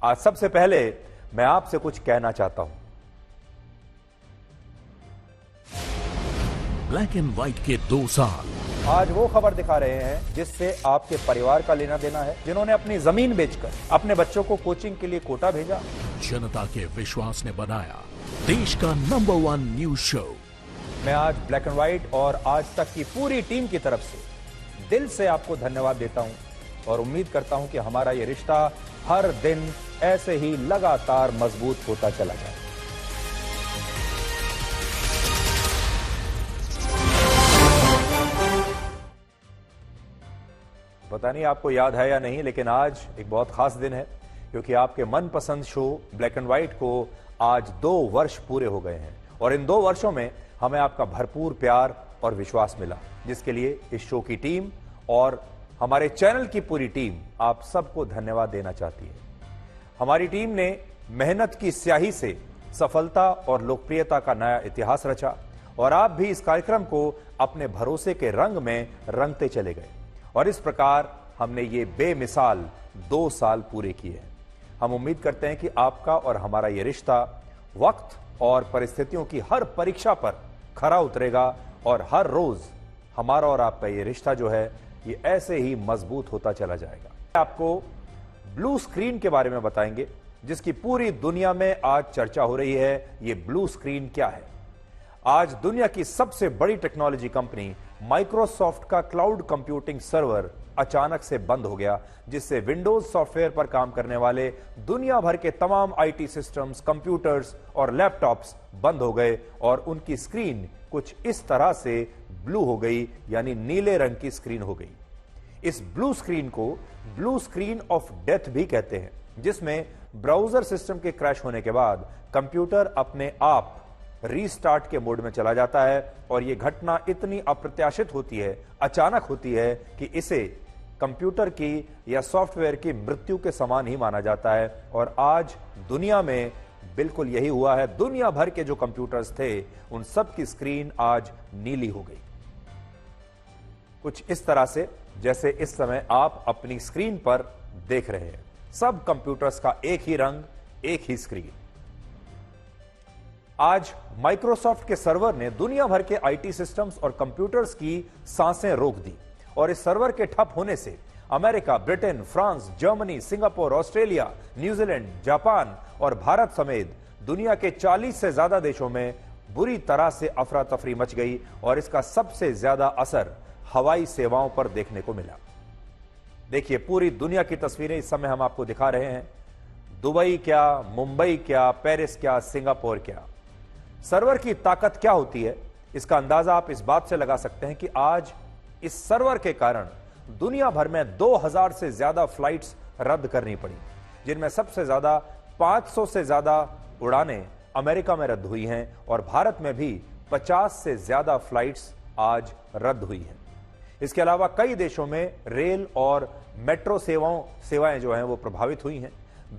आज सबसे पहले मैं आपसे कुछ कहना चाहता हूं। ब्लैक एंड व्हाइट के 2 साल आज वो खबर दिखा रहे हैं जिससे आपके परिवार का लेना देना है, जिन्होंने अपनी जमीन बेचकर अपने बच्चों को कोचिंग के लिए कोटा भेजा। जनता के विश्वास ने बनाया देश का नंबर 1 न्यूज शो। मैं आज ब्लैक एंड व्हाइट और आज तक की पूरी टीम की तरफ से दिल से आपको धन्यवाद देता हूं और उम्मीद करता हूं कि हमारा ये रिश्ता हर दिन ऐसे ही लगातार मजबूत होता चला जाए। पता नहीं आपको याद है या नहीं, लेकिन आज एक बहुत खास दिन है क्योंकि आपके मनपसंद शो ब्लैक एंड व्हाइट को आज 2 वर्ष पूरे हो गए हैं और इन 2 वर्षों में हमें आपका भरपूर प्यार और विश्वास मिला, जिसके लिए इस शो की टीम और हमारे चैनल की पूरी टीम आप सबको धन्यवाद देना चाहती है। हमारी टीम ने मेहनत की स्याही से सफलता और लोकप्रियता का नया इतिहास रचा और आप भी इस कार्यक्रम को अपने भरोसे के रंग में रंगते चले गए और इस प्रकार हमने ये बेमिसाल 2 साल पूरे किए हैं। हम उम्मीद करते हैं कि आपका और हमारा ये रिश्ता वक्त और परिस्थितियों की हर परीक्षा पर खरा उतरेगा और हर रोज हमारा और आपका ये रिश्ता जो है ये ऐसे ही मजबूत होता चला जाएगा। आपको ब्लू स्क्रीन के बारे में बताएंगे जिसकी पूरी दुनिया में आज चर्चा हो रही है। ये ब्लू स्क्रीन क्या है? आज दुनिया की सबसे बड़ी टेक्नोलॉजी कंपनी माइक्रोसॉफ्ट का क्लाउड कंप्यूटिंग सर्वर अचानक से बंद हो गया, जिससे विंडोज सॉफ्टवेयर पर काम करने वाले दुनिया भर के तमाम आईटी सिस्टम्स, कंप्यूटर्स और लैपटॉप्स बंद हो गए और उनकी स्क्रीन कुछ इस तरह से ब्लू हो गई, यानी नीले रंग की स्क्रीन हो गई। इस ब्लू स्क्रीन को ब्लू स्क्रीन ऑफ डेथ भी कहते हैं, जिसमें ब्राउजर सिस्टम के क्रैश होने के बाद कंप्यूटर अपने आप रीस्टार्ट के मोड में चला जाता है और यह घटना इतनी अप्रत्याशित होती है, अचानक होती है कि इसे कंप्यूटर की या सॉफ्टवेयर की मृत्यु के समान ही माना जाता है और आज दुनिया में बिल्कुल यही हुआ है। दुनिया भर के जो कंप्यूटर्स थे उन सब की स्क्रीन आज नीली हो गई, कुछ इस तरह से जैसे इस समय आप अपनी स्क्रीन पर देख रहे हैं। सब कंप्यूटर्स का एक ही रंग, एक ही स्क्रीन। आज माइक्रोसॉफ्ट के सर्वर ने दुनिया भर के आईटी सिस्टम्स और कंप्यूटर्स की सांसें रोक दी और इस सर्वर के ठप होने से America, Britain, France, Germany, Singapore, Australia, New Zealand, Japan और भारत समेत दुनिया के 40 से ज्यादा देशों में बुरी तरह से अफरा तफरी मच गई और इसका सबसे ज्यादा असर हवाई सेवाओं पर देखने को मिला। देखिए, पूरी दुनिया की तस्वीरें इस समय हम आपको दिखा रहे हैं। दुबई क्या, मुंबई क्या, पेरिस क्या, सिंगापुर क्या। सर्वर की ताकत क्या होती है, इसका अंदाजा आप इस बात से लगा सकते हैं कि आज इस सर्वर के कारण दुनिया भर में 2000 से ज्यादा फ्लाइट्स रद्द करनी पड़ी, जिनमें सबसे ज्यादा 500 से ज्यादा उड़ानें अमेरिका में रद्द हुई हैं और भारत में भी 50 से ज्यादा फ्लाइट्स आज रद्द हुई हैं। इसके अलावा कई देशों में रेल और मेट्रो सेवाएं जो हैं वो प्रभावित हुई हैं।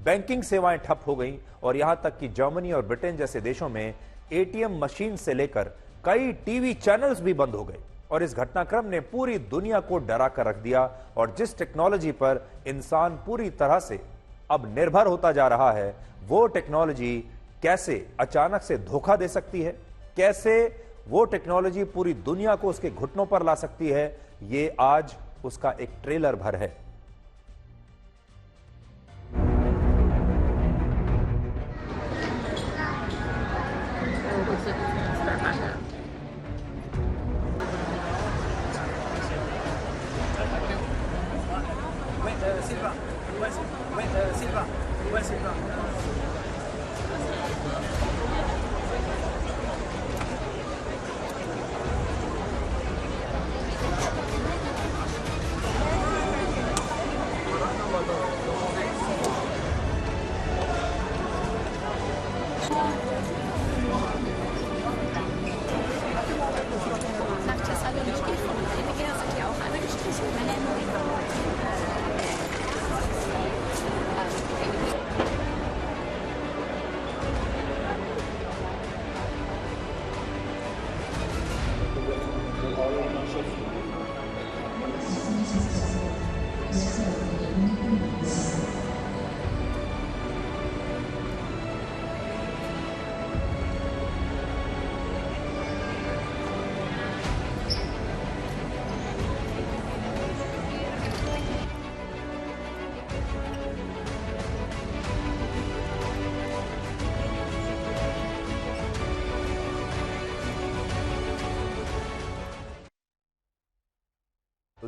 बैंकिंग सेवाएं ठप हो गई और यहां तक कि जर्मनी और ब्रिटेन जैसे देशों में एटीएम मशीन से लेकर कई टीवी चैनल्स भी बंद हो गए और इस घटनाक्रम ने पूरी दुनिया को डरा कर रख दिया और जिस टेक्नोलॉजी पर इंसान पूरी तरह से अब निर्भर होता जा रहा है, वो टेक्नोलॉजी कैसे अचानक से धोखा दे सकती है, कैसे वो टेक्नोलॉजी पूरी दुनिया को उसके घुटनों पर ला सकती है, ये आज उसका एक ट्रेलर भर है।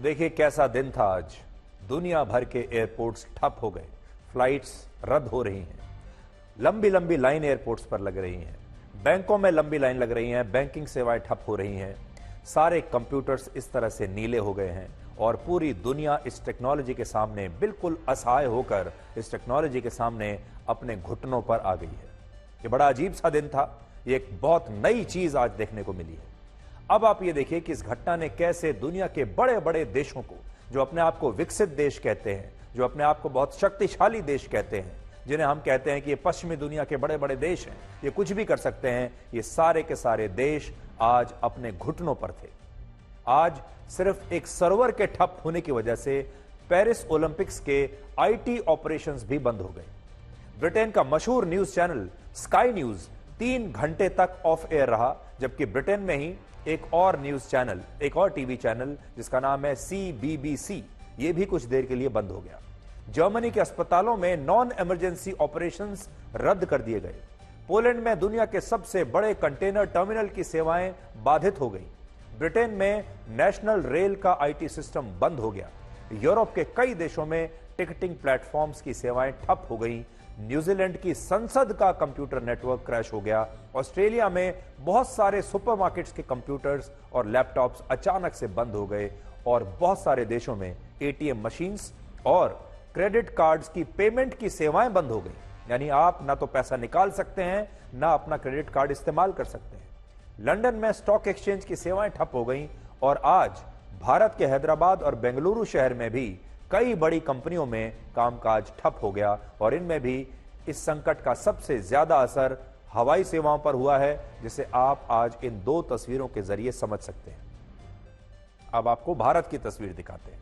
देखिए कैसा दिन था आज। दुनिया भर के एयरपोर्ट्स ठप हो गए, फ्लाइट्स रद्द हो रही हैं, लंबी लंबी लाइन एयरपोर्ट्स पर लग रही हैं, बैंकों में लंबी लाइन लग रही हैं, बैंकिंग सेवाएं ठप हो रही हैं, सारे कंप्यूटर्स इस तरह से नीले हो गए हैं और पूरी दुनिया इस टेक्नोलॉजी के सामने बिल्कुल असहाय होकर इस टेक्नोलॉजी के सामने अपने घुटनों पर आ गई है। ये बड़ा अजीब सा दिन था। ये एक बहुत नई चीज आज देखने को मिली है। अब आप ये देखिए कि इस घटना ने कैसे दुनिया के बड़े बड़े देशों को, जो अपने आप को विकसित देश कहते हैं, जो अपने आप को बहुत शक्तिशाली देश कहते हैं, जिन्हें हम कहते हैं कि ये पश्चिमी दुनिया के बड़े बड़े देश हैं, ये कुछ भी कर सकते हैं, ये सारे के सारे देश आज अपने घुटनों पर थे। आज सिर्फ एक सर्वर के ठप होने की वजह से पेरिस ओलंपिक्स के आईटी ऑपरेशंस भी बंद हो गए। ब्रिटेन का मशहूर न्यूज चैनल स्काई न्यूज 3 घंटे तक ऑफ एयर रहा, जबकि ब्रिटेन में ही एक और न्यूज चैनल, एक और टीवी चैनल जिसका नाम है CBBC, ये भी कुछ देर के लिए बंद हो गया। जर्मनी के अस्पतालों में नॉन इमरजेंसी ऑपरेशंस रद्द कर दिए गए। पोलैंड में दुनिया के सबसे बड़े कंटेनर टर्मिनल की सेवाएं बाधित हो गई। ब्रिटेन में नेशनल रेल का आईटी सिस्टम बंद हो गया। यूरोप के कई देशों में टिकटिंग प्लेटफॉर्म्स की सेवाएं ठप हो गई। न्यूजीलैंड की संसद का कंप्यूटर नेटवर्क क्रैश हो गया। ऑस्ट्रेलिया में बहुत सारे सुपरमार्केट्स के कंप्यूटर्स और लैपटॉप्स अचानक से बंद हो गए और बहुत सारे देशों में एटीएम मशीन्स और क्रेडिट कार्ड्स की पेमेंट की सेवाएं बंद हो गई। यानी आप ना तो पैसा निकाल सकते हैं, ना अपना क्रेडिट कार्ड इस्तेमाल कर सकते हैं। लंदन में स्टॉक एक्सचेंज की सेवाएं ठप हो गई और आज भारत के हैदराबाद और बेंगलुरु शहर में भी कई बड़ी कंपनियों में कामकाज ठप हो गया और इनमें भी इस संकट का सबसे ज्यादा असर हवाई सेवाओं पर हुआ है, जिसे आप आज इन 2 तस्वीरों के जरिए समझ सकते हैं। अब आपको भारत की तस्वीर दिखाते हैं।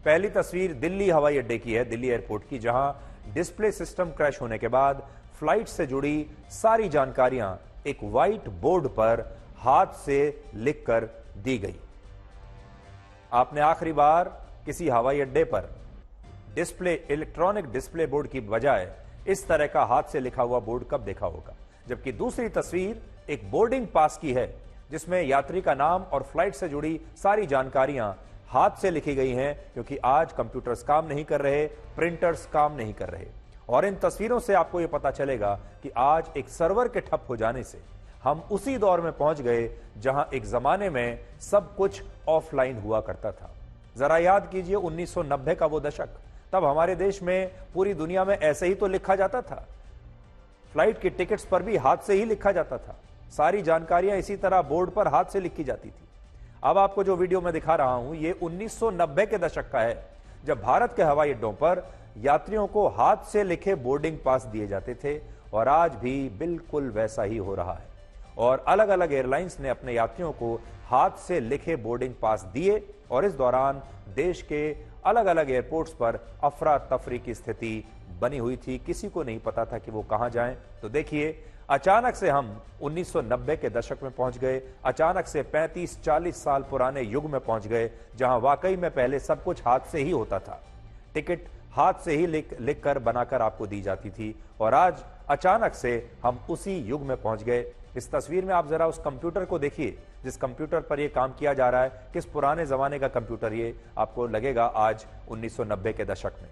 पहली तस्वीर दिल्ली हवाई अड्डे की है, दिल्ली एयरपोर्ट की, जहां डिस्प्ले सिस्टम क्रैश होने के बाद फ्लाइट से जुड़ी सारी जानकारियां एक व्हाइट बोर्ड पर हाथ से लिखकर दी गई। आपने आखिरी बार किसी हवाई अड्डे पर डिस्प्ले, इलेक्ट्रॉनिक डिस्प्ले बोर्ड की बजाय इस तरह का हाथ से लिखा हुआ बोर्ड कब देखा होगा? जबकि दूसरी तस्वीर एक बोर्डिंग पास की है, जिसमें यात्री का नाम और फ्लाइट से जुड़ी सारी जानकारियां हाथ से लिखी गई हैं, क्योंकि आज कंप्यूटर्स काम नहीं कर रहे, प्रिंटर्स काम नहीं कर रहे। और इन तस्वीरों से आपको यह पता चलेगा कि आज एक सर्वर के ठप हो जाने से हम उसी दौर में पहुंच गए जहां एक जमाने में सब कुछ ऑफलाइन हुआ करता था। जरा याद कीजिए 1990 का वो दशक, तब हमारे देश में, पूरी दुनिया में ऐसे ही तो लिखा जाता था। फ्लाइट की टिकट्स पर भी हाथ से ही लिखा जाता था। सारी जानकारियां इसी तरह बोर्ड पर हाथ से लिखी जाती थी। अब आपको जो वीडियो में दिखा रहा हूं, ये 1990 के दशक का है, जब भारत के हवाई अड्डों पर यात्रियों को हाथ से लिखे बोर्डिंग पास दिए जाते थे और आज भी बिल्कुल वैसा ही हो रहा है। और अलग अलग एयरलाइंस ने अपने यात्रियों को हाथ से लिखे बोर्डिंग पास दिए और इस दौरान देश के अलग अलग एयरपोर्ट्स पर अफरा तफरी की स्थिति बनी हुई थी। किसी को नहीं पता था कि वो कहां जाएं। तो देखिए, अचानक से हम 1990 के दशक में पहुंच गए। अचानक से 35-40 साल पुराने युग में पहुंच गए, जहां वाकई में पहले सब कुछ हाथ से ही होता था। टिकट हाथ से ही लिख कर बनाकर आपको दी जाती थी और आज अचानक से हम उसी युग में पहुंच गए। इस तस्वीर में आप जरा उस कंप्यूटर को देखिए जिस कंप्यूटर पर यह काम किया जा रहा है। किस पुराने जमाने का कंप्यूटर ये आपको लगेगा आज 1990 के दशक में।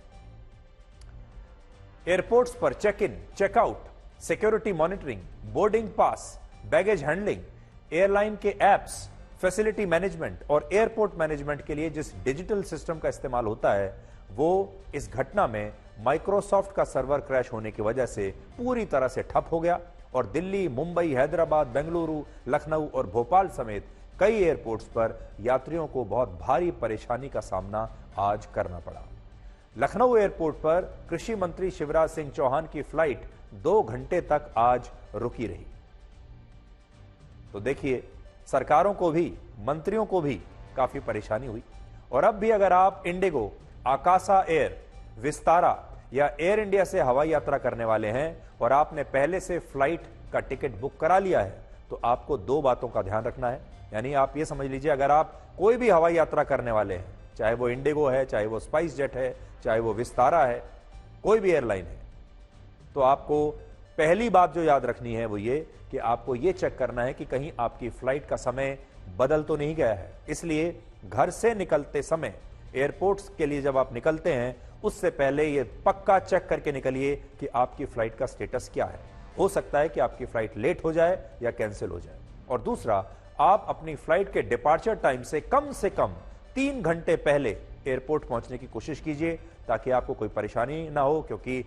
एयरपोर्ट्स पर check in, checkout, security monitoring, boarding pass, baggage handling, airline के एप्स, फैसिलिटी मैनेजमेंट और एयरपोर्ट मैनेजमेंट के लिए जिस डिजिटल सिस्टम का इस्तेमाल होता है, वो इस घटना में माइक्रोसॉफ्ट का सर्वर क्रैश होने की वजह से पूरी तरह से ठप हो गया और दिल्ली, मुंबई, हैदराबाद, बेंगलुरु, लखनऊ और भोपाल समेत कई एयरपोर्ट्स पर यात्रियों को बहुत भारी परेशानी का सामना आज करना पड़ा। लखनऊ एयरपोर्ट पर कृषि मंत्री शिवराज सिंह चौहान की फ्लाइट 2 घंटे तक आज रुकी रही। तो देखिए, सरकारों को भी, मंत्रियों को भी काफी परेशानी हुई। और अब भी अगर आप इंडिगो, आकाशा एयर, विस्तारा या एयर इंडिया से हवाई यात्रा करने वाले हैं और आपने पहले से फ्लाइट का टिकट बुक करा लिया है, तो आपको 2 बातों का ध्यान रखना है। यानी आप ये समझ लीजिए, अगर आप कोई भी हवाई यात्रा करने वाले हैं, चाहे वो इंडिगो है, चाहे वो स्पाइस जेट है, चाहे वो विस्तारा है, कोई भी एयरलाइन है, तो आपको पहली बात जो याद रखनी है वो ये कि आपको ये चेक करना है कि कहीं आपकी फ्लाइट का समय बदल तो नहीं गया है। इसलिए घर से निकलते समय, एयरपोर्ट्स के लिए जब आप निकलते हैं, उससे पहले ये पक्का चेक करके निकलिए कि आपकी फ्लाइट का स्टेटस क्या है। हो सकता है कि आपकी फ्लाइट लेट हो जाए या कैंसिल हो जाए। और दूसरा, आप अपनी फ्लाइट के डिपार्चर टाइम से कम 3 घंटे पहले एयरपोर्ट पहुंचने की कोशिश कीजिए, ताकि आपको कोई परेशानी ना हो, क्योंकि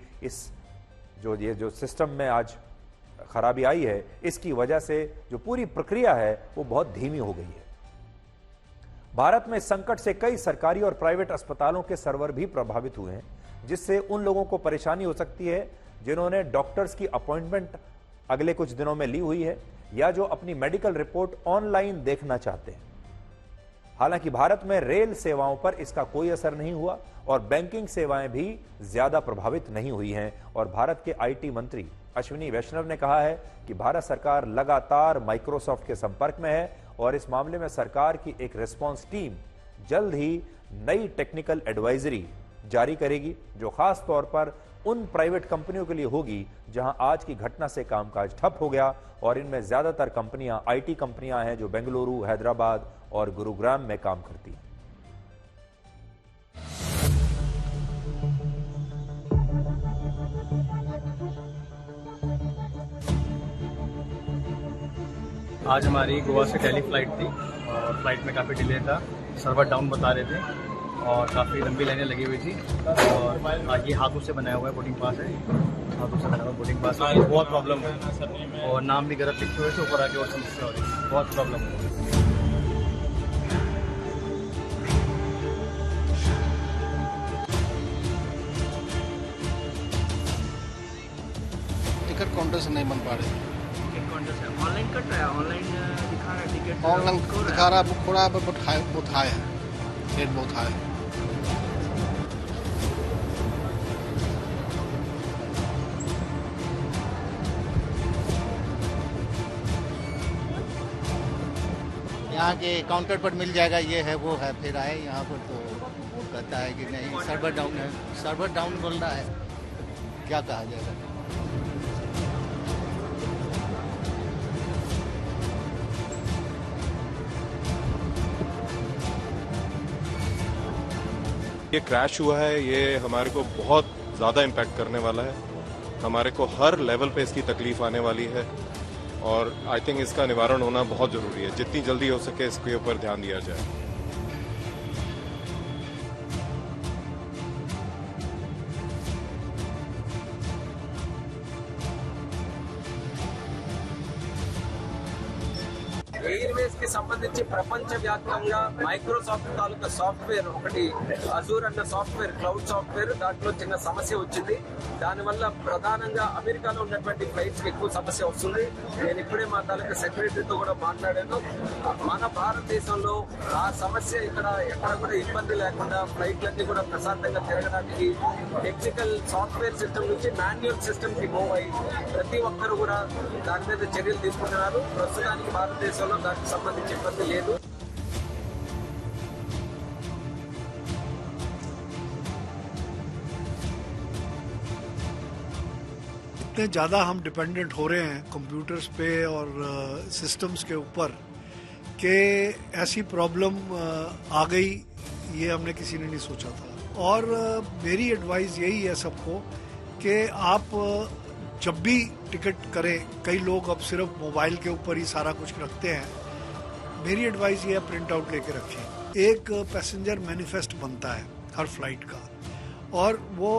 ये जो सिस्टम में आज खराबी आई है, इसकी वजह से जो पूरी प्रक्रिया है वो बहुत धीमी हो गई है। भारत में संकट से कई सरकारी और प्राइवेट अस्पतालों के सर्वर भी प्रभावित हुए हैं, जिससे उन लोगों को परेशानी हो सकती है जिन्होंने डॉक्टर्स की अपॉइंटमेंट अगले कुछ दिनों में ली हुई है, या जो अपनी मेडिकल रिपोर्ट ऑनलाइन देखना चाहते हैं। हालांकि भारत में रेल सेवाओं पर इसका कोई असर नहीं हुआ और बैंकिंग सेवाएं भी ज्यादा प्रभावित नहीं हुई हैं। और भारत के आईटी मंत्री अश्विनी वैष्णव ने कहा है कि भारत सरकार लगातार माइक्रोसॉफ्ट के संपर्क में है और इस मामले में सरकार की एक रिस्पांस टीम जल्द ही नई टेक्निकल एडवाइजरी जारी करेगी, जो खास तौर पर उन प्राइवेट कंपनियों के लिए होगी जहां आज की घटना से कामकाज ठप हो गया। और इनमें ज्यादातर कंपनियां आईटी कंपनियां हैं जो बेंगलुरु, हैदराबाद और गुरुग्राम में काम करती हैं। आज हमारी गोवा से दिल्ली फ्लाइट थी और फ्लाइट में काफ़ी डिले था, सर्वर डाउन बता रहे थे और काफ़ी लंबी लाइनें लगी हुई थी। और आज ये हाथों से बनाया हुआ है बोर्डिंग पास है, हाथों से बना हुआ बोर्डिंग पास है। बहुत प्रॉब्लम है और नाम भी गलत लिखे हुए थे, ऊपर आके और समस्या हो रही है, बहुत प्रॉब्लम है। टिकट काउंटर से नहीं बन पा रहे। टिकट काउंटर से ऑनलाइन कट रहा है, ऑनलाइन दिखा रहा है टिकट, ऑनलाइन दिखा रहा है, बुक हो रहा है, बहुत हाई है, रेट बहुत हाई है। यहाँ के काउंटर पर मिल जाएगा, ये है वो है, फिर आए यहाँ पर तो कहता है कि नहीं सर्वर डाउन है, सर्वर डाउन बोल रहा है, क्या कहा जाएगा। ये क्रैश हुआ है, ये हमारे को बहुत ज़्यादा इम्पैक्ट करने वाला है, हमारे को हर लेवल पे इसकी तकलीफ आने वाली है और आई थिंक इसका निवारण होना बहुत ज़रूरी है। जितनी जल्दी हो सके इसके ऊपर ध्यान दिया जाए। ఎయిర్వేస్ కి సంబంధించి ప్రపంచవ్యాప్తంగా మైక్రోసాఫ్ట్ తాలూకా సాఫ్ట్వేర్ ఒకటి అజూర్ అన్న సాఫ్ట్వేర్, క్లౌడ్ సాఫ్ట్వేర్, దాంట్లో చిన్న సమస్య వచ్చింది. దానివల్ల ప్రధానంగా అమెరికాలో ఉన్నటువంటి ఫ్లైట్స్ కి ఎక్కువ సమస్య వస్తుంది. నేను ఇప్పుడే మా తాలూకా సెక్రటరీతో కూడా మాట్లాడాను. మన భారతదేశంలో ఆ సమస్య ఎక్కడ కూడా ఇబ్బంది లేకుండా ఫ్లైట్లన్నీ కూడా ప్రశాంతంగా తిరగడానికి టెక్నికల్ సాఫ్ట్వేర్ సిస్టమ్ నుంచి మాన్యువల్ సిస్టమ్ కి మూవ్ అయ్యి ప్రతి ఒక్కరు కూడా దాని మీద చర్యలు తీసుకుంటున్నారు. ప్రస్తుతానికి భారతదేశంలో దానికి సంబంధించి ఇబ్బంది లేదు. इतने ज़्यादा हम डिपेंडेंट हो रहे हैं कंप्यूटर्स पे और सिस्टम्स के ऊपर कि ऐसी प्रॉब्लम आ गई, ये हमने किसी ने नहीं सोचा था। और मेरी एडवाइस यही है सबको कि आप जब भी टिकट करें, कई लोग अब सिर्फ मोबाइल के ऊपर ही सारा कुछ रखते हैं, मेरी एडवाइस ये है प्रिंट आउट लेके रखें। एक पैसेंजर मैनिफेस्ट बनता है हर फ्लाइट का और वो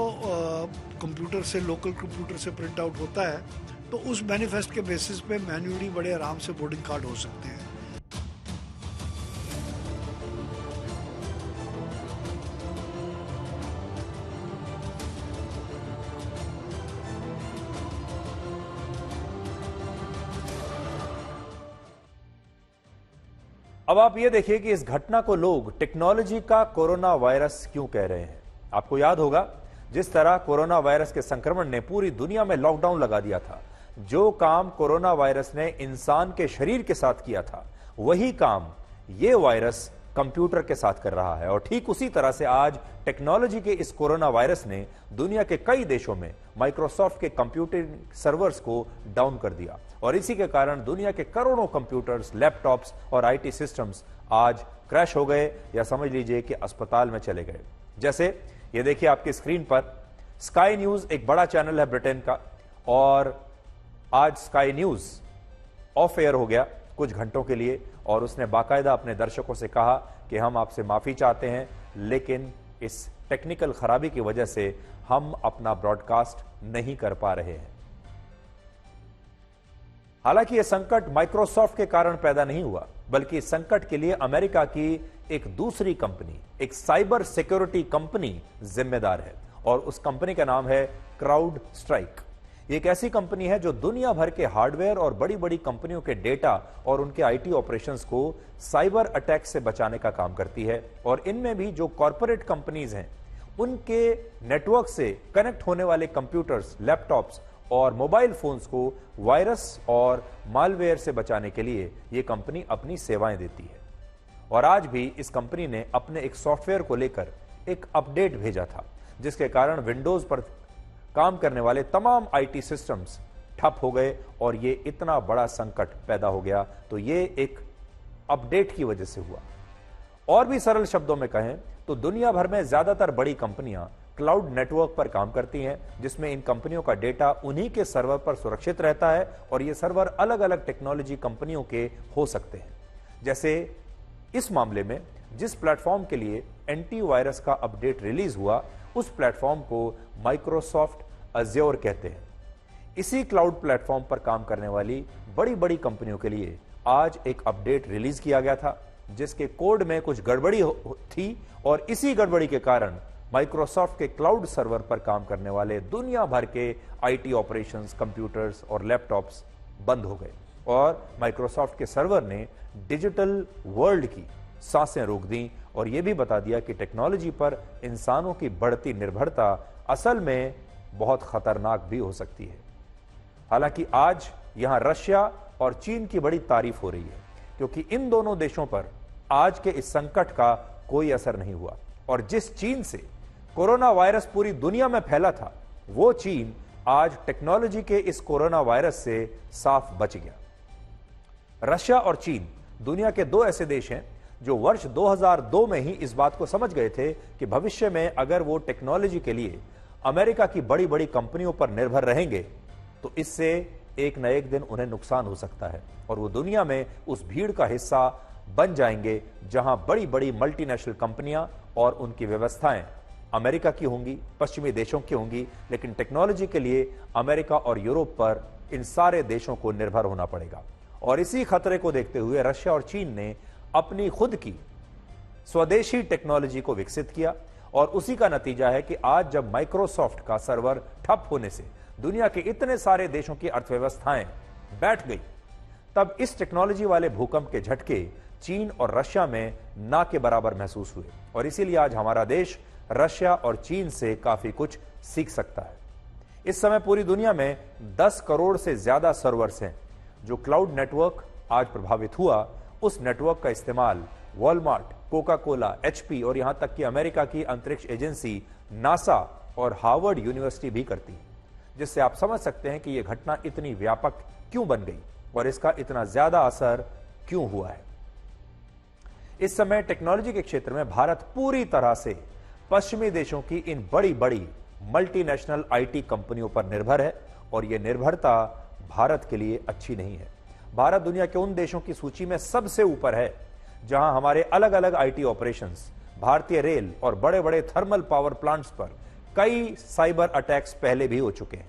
कंप्यूटर से, लोकल कंप्यूटर से प्रिंट आउट होता है, तो उस मैनिफेस्ट के बेसिस पे मैन्युअली बड़े आराम से बोर्डिंग कार्ड हो सकते हैं। अब आप ये देखिए कि इस घटना को लोग टेक्नोलॉजी का कोरोना वायरस क्यों कह रहे हैं। आपको याद होगा जिस तरह कोरोना वायरस के संक्रमण ने पूरी दुनिया में लॉकडाउन लगा दिया था, जो काम कोरोना वायरस ने इंसान के शरीर के साथ किया था, वही काम ये वायरस कंप्यूटर के साथ कर रहा है। और ठीक उसी तरह से आज टेक्नोलॉजी के इस कोरोना वायरस ने दुनिया के कई देशों में माइक्रोसॉफ्ट के कंप्यूटिंग सर्वर्स को डाउन कर दिया और इसी के कारण दुनिया के करोड़ों कंप्यूटर्स, लैपटॉप्स और आईटी सिस्टम्स आज क्रैश हो गए या समझ लीजिए कि अस्पताल में चले गए। जैसे ये देखिए आपकी स्क्रीन पर, स्काई न्यूज एक बड़ा चैनल है ब्रिटेन का, और आज स्काई न्यूज ऑफ एयर हो गया कुछ घंटों के लिए और उसने बाकायदा अपने दर्शकों से कहा कि हम आपसे माफी चाहते हैं, लेकिन इस टेक्निकल खराबी की वजह से हम अपना ब्रॉडकास्ट नहीं कर पा रहे हैं। हालांकि यह संकट माइक्रोसॉफ्ट के कारण पैदा नहीं हुआ, बल्कि इस संकट के लिए अमेरिका की एक दूसरी कंपनी, एक साइबर सिक्योरिटी कंपनी जिम्मेदार है और उस कंपनी का नाम है क्राउड स्ट्राइक। एक ऐसी कंपनी है जो दुनिया भर के हार्डवेयर और बड़ी बड़ी कंपनियों के डेटा और उनके आईटी ऑपरेशंस को साइबर अटैक से बचाने का काम करती है और इनमें भी जो कॉर्पोरेट कंपनीज हैं उनके नेटवर्क से कनेक्ट होने वाले कंप्यूटर्स, लैपटॉप्स और मोबाइल फोन्स को वायरस और मालवेयर से बचाने के लिए यह कंपनी अपनी सेवाएं देती है। और आज भी इस कंपनी ने अपने एक सॉफ्टवेयर को लेकर एक अपडेट भेजा था जिसके कारण विंडोज पर काम करने वाले तमाम आईटी सिस्टम्स ठप हो गए और ये इतना बड़ा संकट पैदा हो गया। तो ये एक अपडेट की वजह से हुआ। और भी सरल शब्दों में कहें तो दुनिया भर में ज्यादातर बड़ी कंपनियां क्लाउड नेटवर्क पर काम करती हैं, जिसमें इन कंपनियों का डेटा उन्हीं के सर्वर पर सुरक्षित रहता है और ये सर्वर अलग अलग टेक्नोलॉजी कंपनियों के हो सकते हैं। जैसे इस मामले में जिस प्लेटफॉर्म के लिए एंटीवायरस का अपडेट रिलीज हुआ, उस प्लेटफॉर्म को माइक्रोसॉफ्ट अज्योर कहते हैं। इसी क्लाउड प्लेटफॉर्म पर काम करने वाली बड़ी बड़ी कंपनियों के लिए आज एक अपडेट रिलीज किया गया था जिसके कोड में कुछ गड़बड़ी थी और इसी गड़बड़ी के कारण माइक्रोसॉफ्ट के क्लाउड सर्वर पर काम करने वाले दुनिया भर के आईटी ऑपरेशंस, कंप्यूटर्स और लैपटॉप्स बंद हो गए और माइक्रोसॉफ्ट के सर्वर ने डिजिटल वर्ल्ड की सांसें रोक दी और यह भी बता दिया कि टेक्नोलॉजी पर इंसानों की बढ़ती निर्भरता असल में बहुत खतरनाक भी हो सकती है। हालांकि आज यहां रशिया और चीन की बड़ी तारीफ हो रही है क्योंकि इन दोनों देशों पर आज के इस संकट का कोई असर नहीं हुआ और जिस चीन से कोरोना वायरस पूरी दुनिया में फैला था, वो चीन आज टेक्नोलॉजी के इस कोरोना वायरस से साफ बच गया। रशिया और चीन दुनिया के दो ऐसे देश हैं जो वर्ष 2002 में ही इस बात को समझ गए थे कि भविष्य में अगर वो टेक्नोलॉजी के लिए अमेरिका की बड़ी बड़ी कंपनियों पर निर्भर रहेंगे तो इससे एक न एक दिन उन्हें नुकसान हो सकता है और वो दुनिया में उस भीड़ का हिस्सा बन जाएंगे जहां बड़ी बड़ी मल्टीनेशनल कंपनियां और उनकी व्यवस्थाएं अमेरिका की होंगी, पश्चिमी देशों की होंगी, लेकिन टेक्नोलॉजी के लिए अमेरिका और यूरोप पर इन सारे देशों को निर्भर होना पड़ेगा। और इसी खतरे को देखते हुए रशिया और चीन ने अपनी खुद की स्वदेशी टेक्नोलॉजी को विकसित किया और उसी का नतीजा है कि आज जब माइक्रोसॉफ्ट का सर्वर ठप होने से दुनिया के इतने सारे देशों की अर्थव्यवस्थाएं बैठ गई, तब इस टेक्नोलॉजी वाले भूकंप के झटके चीन और रशिया में ना के बराबर महसूस हुए और इसीलिए आज हमारा देश रशिया और चीन से काफी कुछ सीख सकता है। इस समय पूरी दुनिया में 10 करोड़ से ज्यादा सर्वर्स हैं। जो क्लाउड नेटवर्क आज प्रभावित हुआ, उस नेटवर्क का इस्तेमाल वॉलमार्ट, कोका कोला, एचपी और यहां तक कि अमेरिका की अंतरिक्ष एजेंसी नासा और हार्वर्ड यूनिवर्सिटी भी करती है, जिससे आप समझ सकते हैं कि यह घटना इतनी व्यापक क्यों बन गई और इसका इतना ज्यादा असर क्यों हुआ है। इस समय टेक्नोलॉजी के क्षेत्र में भारत पूरी तरह से पश्चिमी देशों की इन बड़ी बड़ी मल्टीनेशनल आईटी कंपनियों पर निर्भर है और यह निर्भरता भारत के लिए अच्छी नहीं है। भारत दुनिया के उन देशों की सूची में सबसे ऊपर है जहां हमारे अलग अलग आईटी ऑपरेशंस, भारतीय रेल और बड़े बड़े थर्मल पावर प्लांट्स पर कई साइबर अटैक्स पहले भी हो चुके हैं।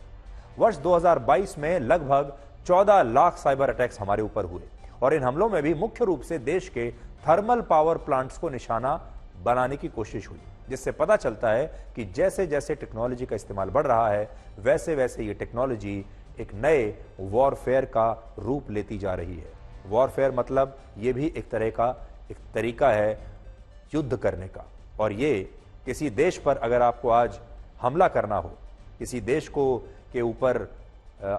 वर्ष 2022 में लगभग 14 लाख साइबर अटैक्स हमारे ऊपर हुए और इन हमलों में भी मुख्य रूप से देश के थर्मल पावर प्लांट्स को निशाना बनाने की कोशिश हुई, जिससे पता चलता है कि जैसे जैसे टेक्नोलॉजी का इस्तेमाल बढ़ रहा है वैसे वैसे ये टेक्नोलॉजी एक नए वॉरफेयर का रूप लेती जा रही है। वॉरफेयर मतलब ये भी एक तरह का एक तरीका है युद्ध करने का, और ये किसी देश पर अगर आपको आज हमला करना हो, किसी देश को के ऊपर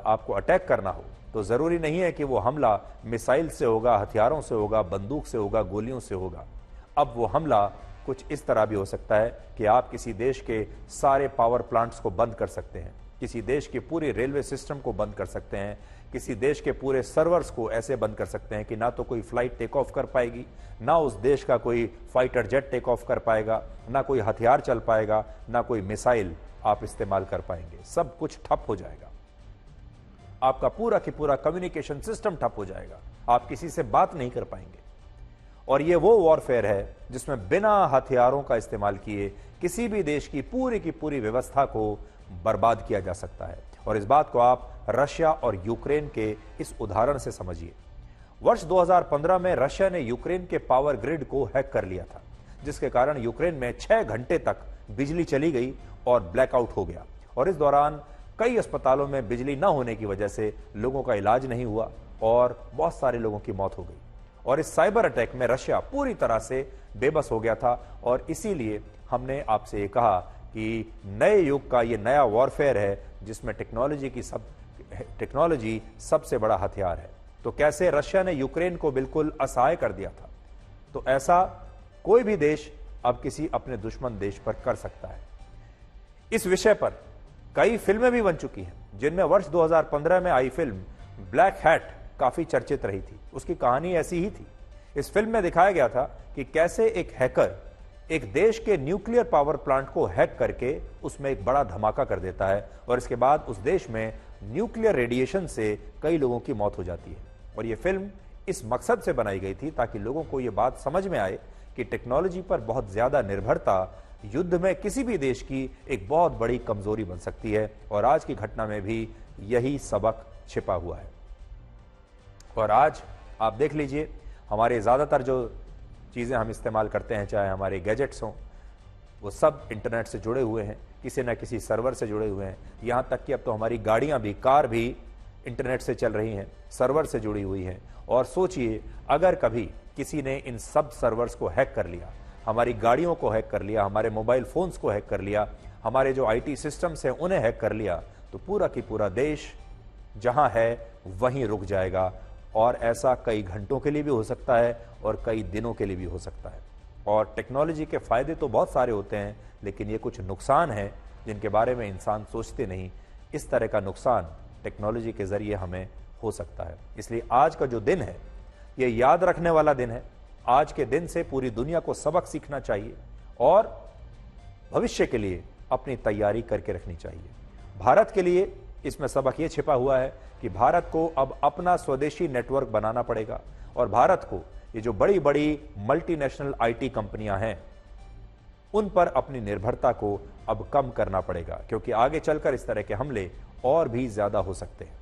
आपको अटैक करना हो, तो जरूरी नहीं है कि वो हमला मिसाइल से होगा, हथियारों से होगा, बंदूक से होगा, गोलियों से होगा। अब वो हमला कुछ इस तरह भी हो सकता है कि आप किसी देश के सारे पावर प्लांट्स को बंद कर सकते हैं, किसी देश के पूरे रेलवे सिस्टम को बंद कर सकते हैं, किसी देश के पूरे सर्वर्स को ऐसे बंद कर सकते हैं कि ना तो कोई फ्लाइट टेक ऑफ कर पाएगी, ना उस देश का कोई फाइटर जेट टेक ऑफ कर पाएगा, ना कोई हथियार चल पाएगा, ना कोई मिसाइल आप इस्तेमाल कर पाएंगे। सब कुछ ठप हो जाएगा, आपका पूरा की पूरा कम्युनिकेशन सिस्टम ठप हो जाएगा, आप किसी से बात नहीं कर पाएंगे। और ये वो वॉरफेयर है जिसमें बिना हथियारों का इस्तेमाल किए किसी भी देश की पूरी व्यवस्था को बर्बाद किया जा सकता है। और इस बात को आप रशिया और यूक्रेन के इस उदाहरण से समझिए। वर्ष 2015 में रशिया ने यूक्रेन के पावर ग्रिड को हैक कर लिया था, जिसके कारण यूक्रेन में 6 घंटे तक बिजली चली गई और ब्लैकआउट हो गया। और इस दौरान कई अस्पतालों में बिजली न होने की वजह से लोगों का इलाज नहीं हुआ और बहुत सारे लोगों की मौत हो गई। और इस साइबर अटैक में रशिया पूरी तरह से बेबस हो गया था। और इसीलिए हमने आपसे ये कहा कि नए युग का ये नया वॉरफेयर है जिसमें टेक्नोलॉजी सबसे बड़ा हथियार है। तो कैसे रशिया ने यूक्रेन को बिल्कुल असहाय कर दिया था, तो ऐसा कोई भी देश अब किसी अपने दुश्मन देश पर कर सकता है। इस विषय पर कई फिल्में भी बन चुकी हैं, जिनमें वर्ष 2015 में आई फिल्म ब्लैक हैट काफी चर्चित रही थी। उसकी कहानी ऐसी ही थी। इस फिल्म में दिखाया गया था कि कैसे एक हैकर एक देश के न्यूक्लियर पावर प्लांट को हैक करके उसमें एक बड़ा धमाका कर देता है और इसके बाद उस देश में न्यूक्लियर रेडिएशन से कई लोगों की मौत हो जाती है। और यह फिल्म इस मकसद से बनाई गई थी ताकि लोगों को यह बात समझ में आए कि टेक्नोलॉजी पर बहुत ज्यादा निर्भरता युद्ध में किसी भी देश की एक बहुत बड़ी कमजोरी बन सकती है। और आज की घटना में भी यही सबक छिपा हुआ है। और आज आप देख लीजिए, हमारे ज्यादातर जो चीजें हम इस्तेमाल करते हैं, चाहे हमारे गैजेट्स हों, वो सब इंटरनेट से जुड़े हुए हैं, किसी न किसी सर्वर से जुड़े हुए हैं। यहां तक कि अब तो हमारी गाड़ियां भी, कार भी इंटरनेट से चल रही हैं, सर्वर से जुड़ी हुई हैं। और सोचिए, अगर कभी किसी ने इन सब सर्वर्स को हैक कर लिया, हमारी गाड़ियों को हैक कर लिया, हमारे मोबाइल फोन्स को हैक कर लिया, हमारे जो आईटी सिस्टम्स हैं उन्हें हैक कर लिया, तो पूरा की पूरा देश जहां है वहीं रुक जाएगा। और ऐसा कई घंटों के लिए भी हो सकता है और कई दिनों के लिए भी हो सकता है। और टेक्नोलॉजी के फायदे तो बहुत सारे होते हैं, लेकिन ये कुछ नुकसान हैं जिनके बारे में इंसान सोचते नहीं। इस तरह का नुकसान टेक्नोलॉजी के जरिए हमें हो सकता है। इसलिए आज का जो दिन है, ये याद रखने वाला दिन है। आज के दिन से पूरी दुनिया को सबक सीखना चाहिए और भविष्य के लिए अपनी तैयारी करके रखनी चाहिए। भारत के लिए इसमें सबक ये छिपा हुआ है कि भारत को अब अपना स्वदेशी नेटवर्क बनाना पड़ेगा और भारत को ये जो बड़ी बड़ी मल्टीनेशनल आईटी कंपनियां हैं उन पर अपनी निर्भरता को अब कम करना पड़ेगा, क्योंकि आगे चलकर इस तरह के हमले और भी ज्यादा हो सकते हैं।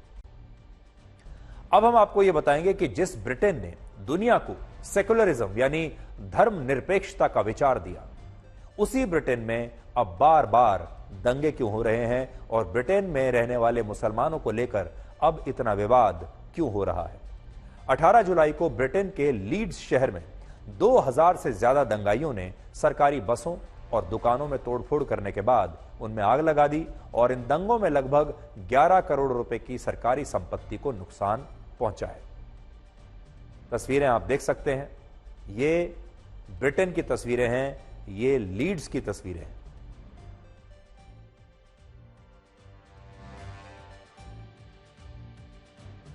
अब हम आपको यह बताएंगे कि जिस ब्रिटेन ने दुनिया को सेकुलरिज्म यानी धर्मनिरपेक्षता का विचार दिया, उसी ब्रिटेन में अब बार बार दंगे क्यों हो रहे हैं और ब्रिटेन में रहने वाले मुसलमानों को लेकर अब इतना विवाद क्यों हो रहा है। 18 जुलाई को ब्रिटेन के लीड्स शहर में 2000 से ज्यादा दंगाइयों ने सरकारी बसों और दुकानों में तोड़फोड़ करने के बाद उनमें आग लगा दी और इन दंगों में लगभग 11 करोड़ रुपए की सरकारी संपत्ति को नुकसान पहुंचा है। तस्वीरें आप देख सकते हैं, ये ब्रिटेन की तस्वीरें हैं, ये लीड्स की तस्वीरें हैं।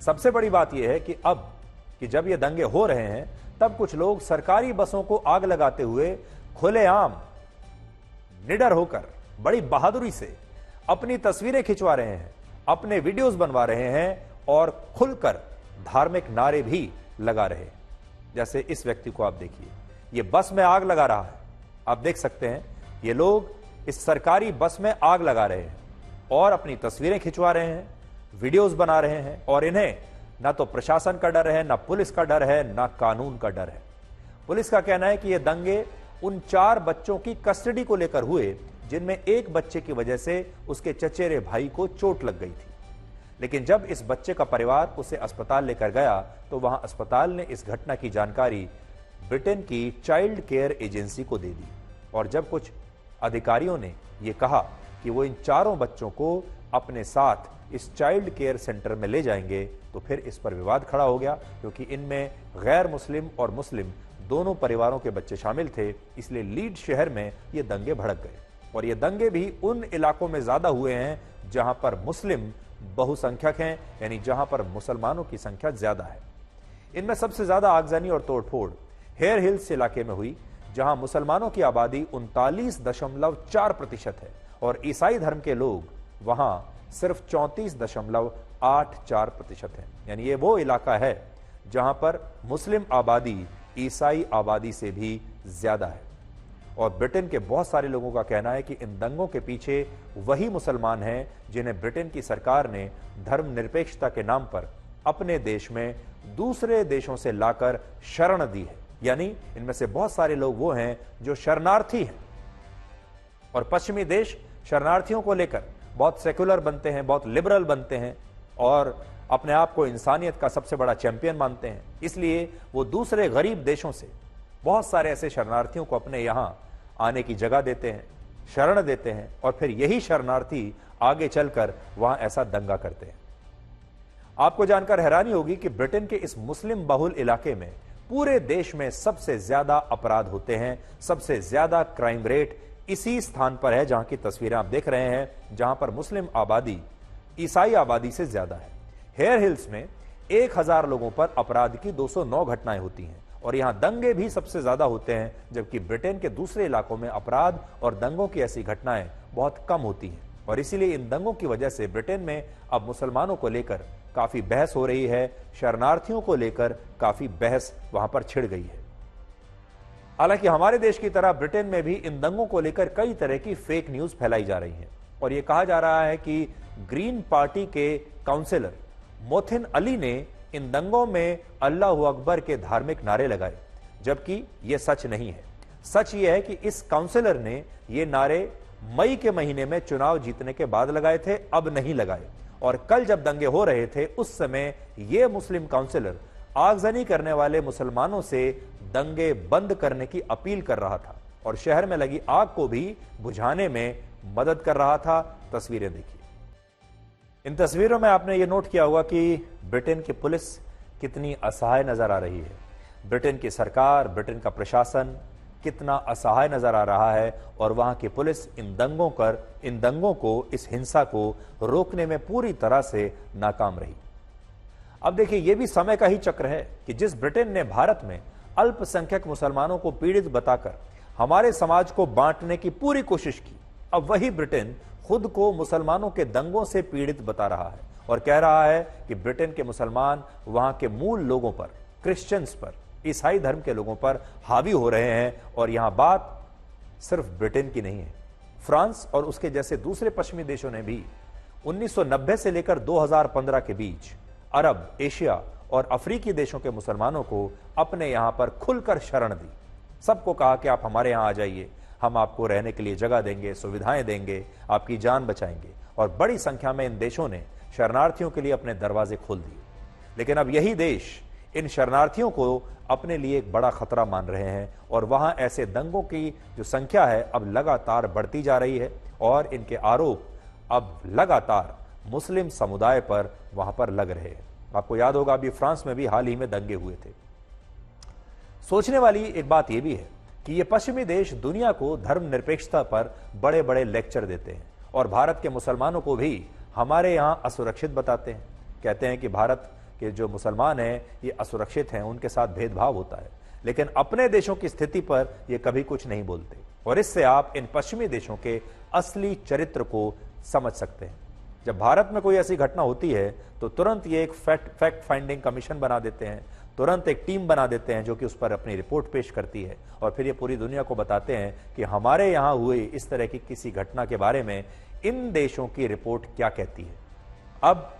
सबसे बड़ी बात यह है कि अब कि जब ये दंगे हो रहे हैं, तब कुछ लोग सरकारी बसों को आग लगाते हुए खुलेआम निडर होकर बड़ी बहादुरी से अपनी तस्वीरें खिंचवा रहे हैं, अपने वीडियोस बनवा रहे हैं और खुलकर धार्मिक नारे भी लगा रहे हैं। जैसे इस व्यक्ति को आप देखिए, ये बस में आग लगा रहा है। आप देख सकते हैं, ये लोग इस सरकारी बस में आग लगा रहे हैं और अपनी तस्वीरें खिंचवा रहे हैं, वीडियोस बना रहे हैं। और इन्हें ना तो प्रशासन का डर है, ना पुलिस का डर है, ना कानून का डर है। पुलिस का कहना है कि ये दंगे उन 4 बच्चों की कस्टडी को लेकर हुए जिनमें एक बच्चे की वजह से उसके चचेरे भाई को चोट लग गई थी। लेकिन जब इस बच्चे का परिवार उसे अस्पताल लेकर गया तो वहां अस्पताल ने इस घटना की जानकारी ब्रिटेन की चाइल्ड केयर एजेंसी को दे दी। और जब कुछ अधिकारियों ने यह कहा कि वो इन 4 बच्चों को अपने साथ इस चाइल्ड केयर सेंटर में ले जाएंगे, तो फिर इस पर विवाद खड़ा हो गया, क्योंकि इनमें गैर मुस्लिम और मुस्लिम दोनों परिवारों के बच्चे शामिल थे, इसलिए लीड शहर में ये दंगे भड़क गए। और ये दंगे भी उन इलाकों में ज्यादा हुए हैं जहां पर मुस्लिम बहुसंख्यक हैं, यानी जहां पर मुसलमानों की संख्या ज्यादा है। इनमें सबसे ज्यादा आगजनी और तोड़फोड़ हेयर हिल्स इलाके में हुई, जहां मुसलमानों की आबादी 39.4% है और ईसाई धर्म के लोग वहां सिर्फ 34.84% है। यानी ये वो इलाका है जहां पर मुस्लिम आबादी ईसाई आबादी से भी ज्यादा है। और ब्रिटेन के बहुत सारे लोगों का कहना है कि इन दंगों के पीछे वही मुसलमान हैं जिन्हें ब्रिटेन की सरकार ने धर्मनिरपेक्षता के नाम पर अपने देश में दूसरे देशों से लाकर शरण दी है। यानी इनमें से बहुत सारे लोग वो हैं जो शरणार्थी हैं, और पश्चिमी देश शरणार्थियों को लेकर बहुत सेकुलर बनते हैं, बहुत लिबरल बनते हैं और अपने आप को इंसानियत का सबसे बड़ा चैंपियन मानते हैं। इसलिए वो दूसरे गरीब देशों से बहुत सारे ऐसे शरणार्थियों को अपने यहां आने की जगह देते हैं, शरण देते हैं, और फिर यही शरणार्थी आगे चलकर वहां ऐसा दंगा करते हैं। आपको जानकर हैरानी होगी कि ब्रिटेन के इस मुस्लिम बहुल इलाके में पूरे देश में सबसे ज्यादा अपराध होते हैं, सबसे ज्यादा क्राइम रेट इसी स्थान पर है जहां की तस्वीरें आप देख रहे हैं, जहां पर मुस्लिम आबादी ईसाई आबादी से ज्यादा है। हेयर हिल्स में 1000 लोगों पर अपराध की 209 घटनाएं होती हैं और यहां दंगे भी सबसे ज्यादा होते हैं, जबकि ब्रिटेन के दूसरे इलाकों में अपराध और दंगों की ऐसी घटनाएं बहुत कम होती हैं। और इसीलिए इन दंगों की वजह से ब्रिटेन में अब मुसलमानों को लेकर काफी बहस हो रही है, शरणार्थियों को लेकर काफी बहस वहां पर छिड़ गई है। हालांकि हमारे देश की तरह ब्रिटेन में भी इन दंगों को लेकर कई तरह की फेक न्यूज फैलाई जा रही है और यह कहा जा रहा है कि ग्रीन पार्टी के काउंसिलर मोथिन अली ने इन दंगों में अल्लाह अकबर के धार्मिक नारे लगाए, जबकि यह सच नहीं है। सच यह है कि इस काउंसिलर ने ये नारे मई के महीने में चुनाव जीतने के बाद लगाए थे, अब नहीं लगाए। और कल जब दंगे हो रहे थे उस समय यह मुस्लिम काउंसिलर आगजनी करने वाले मुसलमानों से दंगे बंद करने की अपील कर रहा था और शहर में लगी आग को भी बुझाने में मदद कर रहा था। तस्वीरें देखिए। इन तस्वीरों में आपने ये नोट किया होगा कि ब्रिटेन की पुलिस कितनी असहाय नजर आ रही है, ब्रिटेन की सरकार, ब्रिटेन का प्रशासन कितना असहाय नजर आ रहा है और वहां की पुलिस इन दंगों को, इस हिंसा को रोकने में पूरी तरह से नाकाम रही। अब देखिए, यह भी समय का ही चक्र है कि जिस ब्रिटेन ने भारत में अल्पसंख्यक मुसलमानों को पीड़ित बताकर हमारे समाज को बांटने की पूरी कोशिश की, अब वही ब्रिटेन खुद को मुसलमानों के दंगों से पीड़ित बता रहा है और कह रहा है कि ब्रिटेन के मुसलमान वहां के मूल लोगों पर, क्रिश्चियंस पर, ईसाई धर्म के लोगों पर हावी हो रहे हैं। और यहां बात सिर्फ ब्रिटेन की नहीं है, फ्रांस और उसके जैसे दूसरे पश्चिमी देशों ने भी 1990 से लेकर 2015 के बीच अरब, एशिया और अफ्रीकी देशों के मुसलमानों को अपने यहां पर खुलकर शरण दी। सबको कहा कि आप हमारे यहां आ जाइए, हम आपको रहने के लिए जगह देंगे, सुविधाएं देंगे, आपकी जान बचाएंगे। और बड़ी संख्या में इन देशों ने शरणार्थियों के लिए अपने दरवाजे खोल दिए। लेकिन अब यही देश इन शरणार्थियों को अपने लिए एक बड़ा खतरा मान रहे हैं और वहां ऐसे दंगों की जो संख्या है अब लगातार बढ़ती जा रही है और इनके आरोप अब लगातार मुस्लिम समुदाय पर वहां पर लग रहे हैं। आपको याद होगा अभी फ्रांस में भी हाल ही में दंगे हुए थे। सोचने वाली एक बात यह भी है कि ये पश्चिमी देश दुनिया को धर्मनिरपेक्षता पर बड़े बड़े लेक्चर देते हैं और भारत के मुसलमानों को भी हमारे यहां असुरक्षित बताते हैं। कहते हैं कि भारत के जो मुसलमान हैं ये असुरक्षित हैं, उनके साथ भेदभाव होता है, लेकिन अपने देशों की स्थिति पर ये कभी कुछ नहीं बोलते। और इससे आप इन पश्चिमी देशों के असली चरित्र को समझ सकते हैं। जब भारत में कोई ऐसी घटना होती है तो तुरंत ये एक फैक्ट फाइंडिंग कमीशन बना देते हैं, तुरंत एक टीम बना देते हैं जो कि उस पर अपनी रिपोर्ट पेश करती है और फिर ये पूरी दुनिया को बताते हैं कि हमारे यहां हुई इस तरह की किसी घटना के बारे में इन देशों की रिपोर्ट क्या कहती है। अब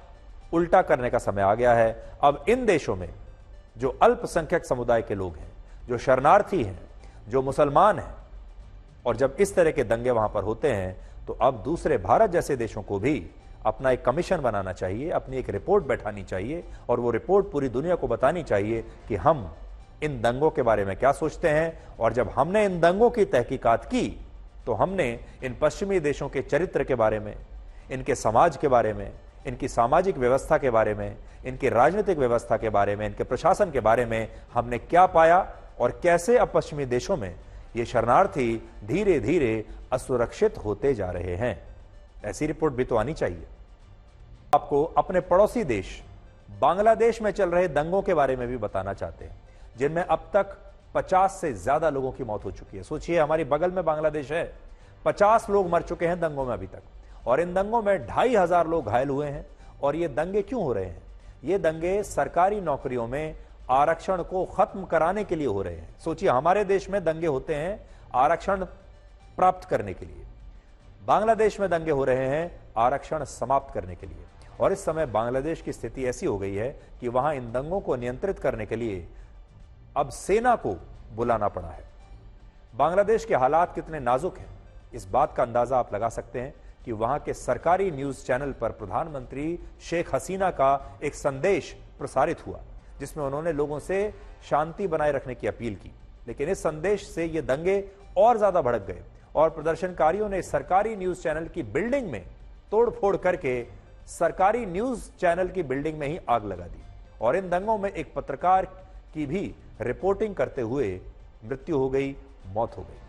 उल्टा करने का समय आ गया है। अब इन देशों में जो अल्पसंख्यक समुदाय के लोग हैं, जो शरणार्थी हैं, जो मुसलमान हैं, और जब इस तरह के दंगे वहां पर होते हैं तो अब दूसरे भारत जैसे देशों को भी अपना एक कमीशन बनाना चाहिए, अपनी एक रिपोर्ट बैठानी चाहिए और वो रिपोर्ट पूरी दुनिया को बतानी चाहिए कि हम इन दंगों के बारे में क्या सोचते हैं। और जब हमने इन दंगों की तहकीकात की तो हमने इन पश्चिमी देशों के चरित्र के बारे में, इनके समाज के बारे में, इनकी सामाजिक व्यवस्था के बारे में, इनकी राजनीतिक व्यवस्था के बारे में, इनके प्रशासन के बारे में हमने क्या पाया और कैसे अब पश्चिमी देशों में ये शरणार्थी धीरे धीरे असुरक्षित होते जा रहे हैं। ऐसी रिपोर्ट भी तो आनी चाहिए। आपको अपने पड़ोसी देश बांग्लादेश में चल रहे दंगों के बारे में भी बताना चाहते हैं, जिनमें अब तक 50 से ज्यादा लोगों की मौत हो चुकी है। सोचिए, हमारी बगल में बांग्लादेश है, 50 लोग मर चुके हैं दंगों में अभी तक, और इन दंगों में 2500 लोग घायल हुए हैं। और ये दंगे क्यों हो रहे हैं? ये दंगे सरकारी नौकरियों में आरक्षण को खत्म कराने के लिए हो रहे हैं। सोचिए, हमारे देश में दंगे होते हैं आरक्षण प्राप्त करने के लिए, बांग्लादेश में दंगे हो रहे हैं आरक्षण समाप्त करने के लिए। और इस समय बांग्लादेश की स्थिति ऐसी हो गई है कि वहां इन दंगों को नियंत्रित करने के लिए अब सेना को बुलाना पड़ा है। बांग्लादेश के हालात कितने नाजुक हैं, इस बात का अंदाजा आप लगा सकते हैं कि वहां के सरकारी न्यूज चैनल पर प्रधानमंत्री शेख हसीना का एक संदेश प्रसारित हुआ, जिसमें उन्होंने लोगों से शांति बनाए रखने की अपील की। लेकिन इस संदेश से ये दंगे और ज्यादा भड़क गए और प्रदर्शनकारियों ने सरकारी न्यूज चैनल की बिल्डिंग में तोड़फोड़ करके सरकारी न्यूज चैनल की बिल्डिंग में ही आग लगा दी। और इन दंगों में एक पत्रकार की भी रिपोर्टिंग करते हुए मृत्यु हो गई, मौत हो गई।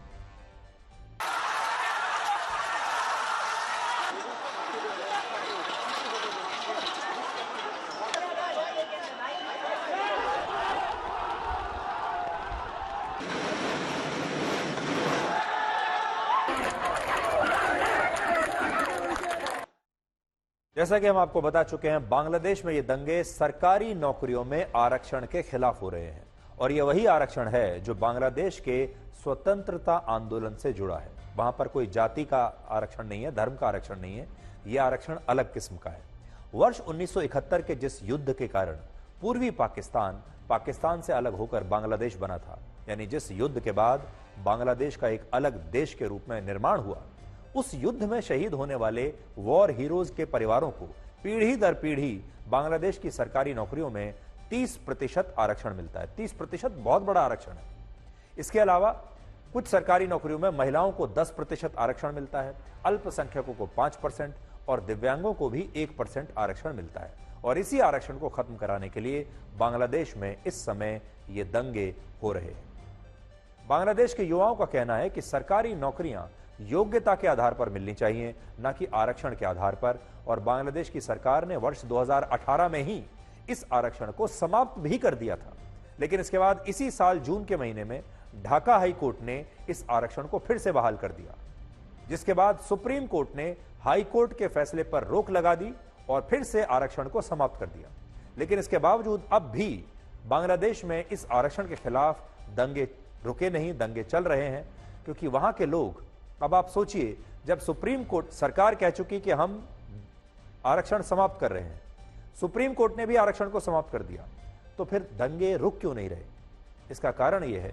जैसा कि हम आपको बता चुके हैं, बांग्लादेश में ये दंगे सरकारी नौकरियों में आरक्षण के खिलाफ हो रहे हैं। और ये वही आरक्षण है जो बांग्लादेश के स्वतंत्रता आंदोलन से जुड़ा है। वहां पर कोई जाति का आरक्षण नहीं है, धर्म का आरक्षण नहीं है, यह आरक्षण अलग किस्म का है। वर्ष 1971 के जिस युद्ध के कारण पूर्वी पाकिस्तान से अलग होकर बांग्लादेश बना था, यानी जिस युद्ध के बाद बांग्लादेश का एक अलग देश के रूप में निर्माण हुआ, उस युद्ध में शहीद होने वाले वॉर हीरोज के परिवारों को पीढ़ी दर पीढ़ी बांग्लादेश की सरकारी नौकरियों में 30% आरक्षण मिलता है। 30% बहुत बड़ा आरक्षण है। इसके अलावा कुछ सरकारी नौकरियों में महिलाओं को 10% आरक्षण मिलता है, अल्पसंख्यकों को 5% और दिव्यांगों को भी 1% आरक्षण मिलता है। और इसी आरक्षण को खत्म कराने के लिए बांग्लादेश में इस समय ये दंगे हो रहे हैं। बांग्लादेश के युवाओं का कहना है कि सरकारी नौकरियां योग्यता के आधार पर मिलनी चाहिए, न कि आरक्षण के आधार पर। और बांग्लादेश की सरकार ने वर्ष 2018 में ही इस आरक्षण को समाप्त भी कर दिया था। लेकिन इसके बाद इसी साल जून के महीने में ढाका हाई कोर्ट ने इस आरक्षण को फिर से बहाल कर दिया, जिसके बाद सुप्रीम कोर्ट ने हाई कोर्ट के फैसले पर रोक लगा दी और फिर से आरक्षण को समाप्त कर दिया। लेकिन इसके बावजूद अब भी बांग्लादेश में इस आरक्षण के खिलाफ दंगे रुके नहीं, दंगे चल रहे हैं। क्योंकि वहां के लोग, अब आप सोचिए, जब सुप्रीम कोर्ट, सरकार कह चुकी कि हम आरक्षण समाप्त कर रहे हैं, सुप्रीम कोर्ट ने भी आरक्षण को समाप्त कर दिया, तो फिर दंगे रुक क्यों नहीं रहे? इसका कारण यह है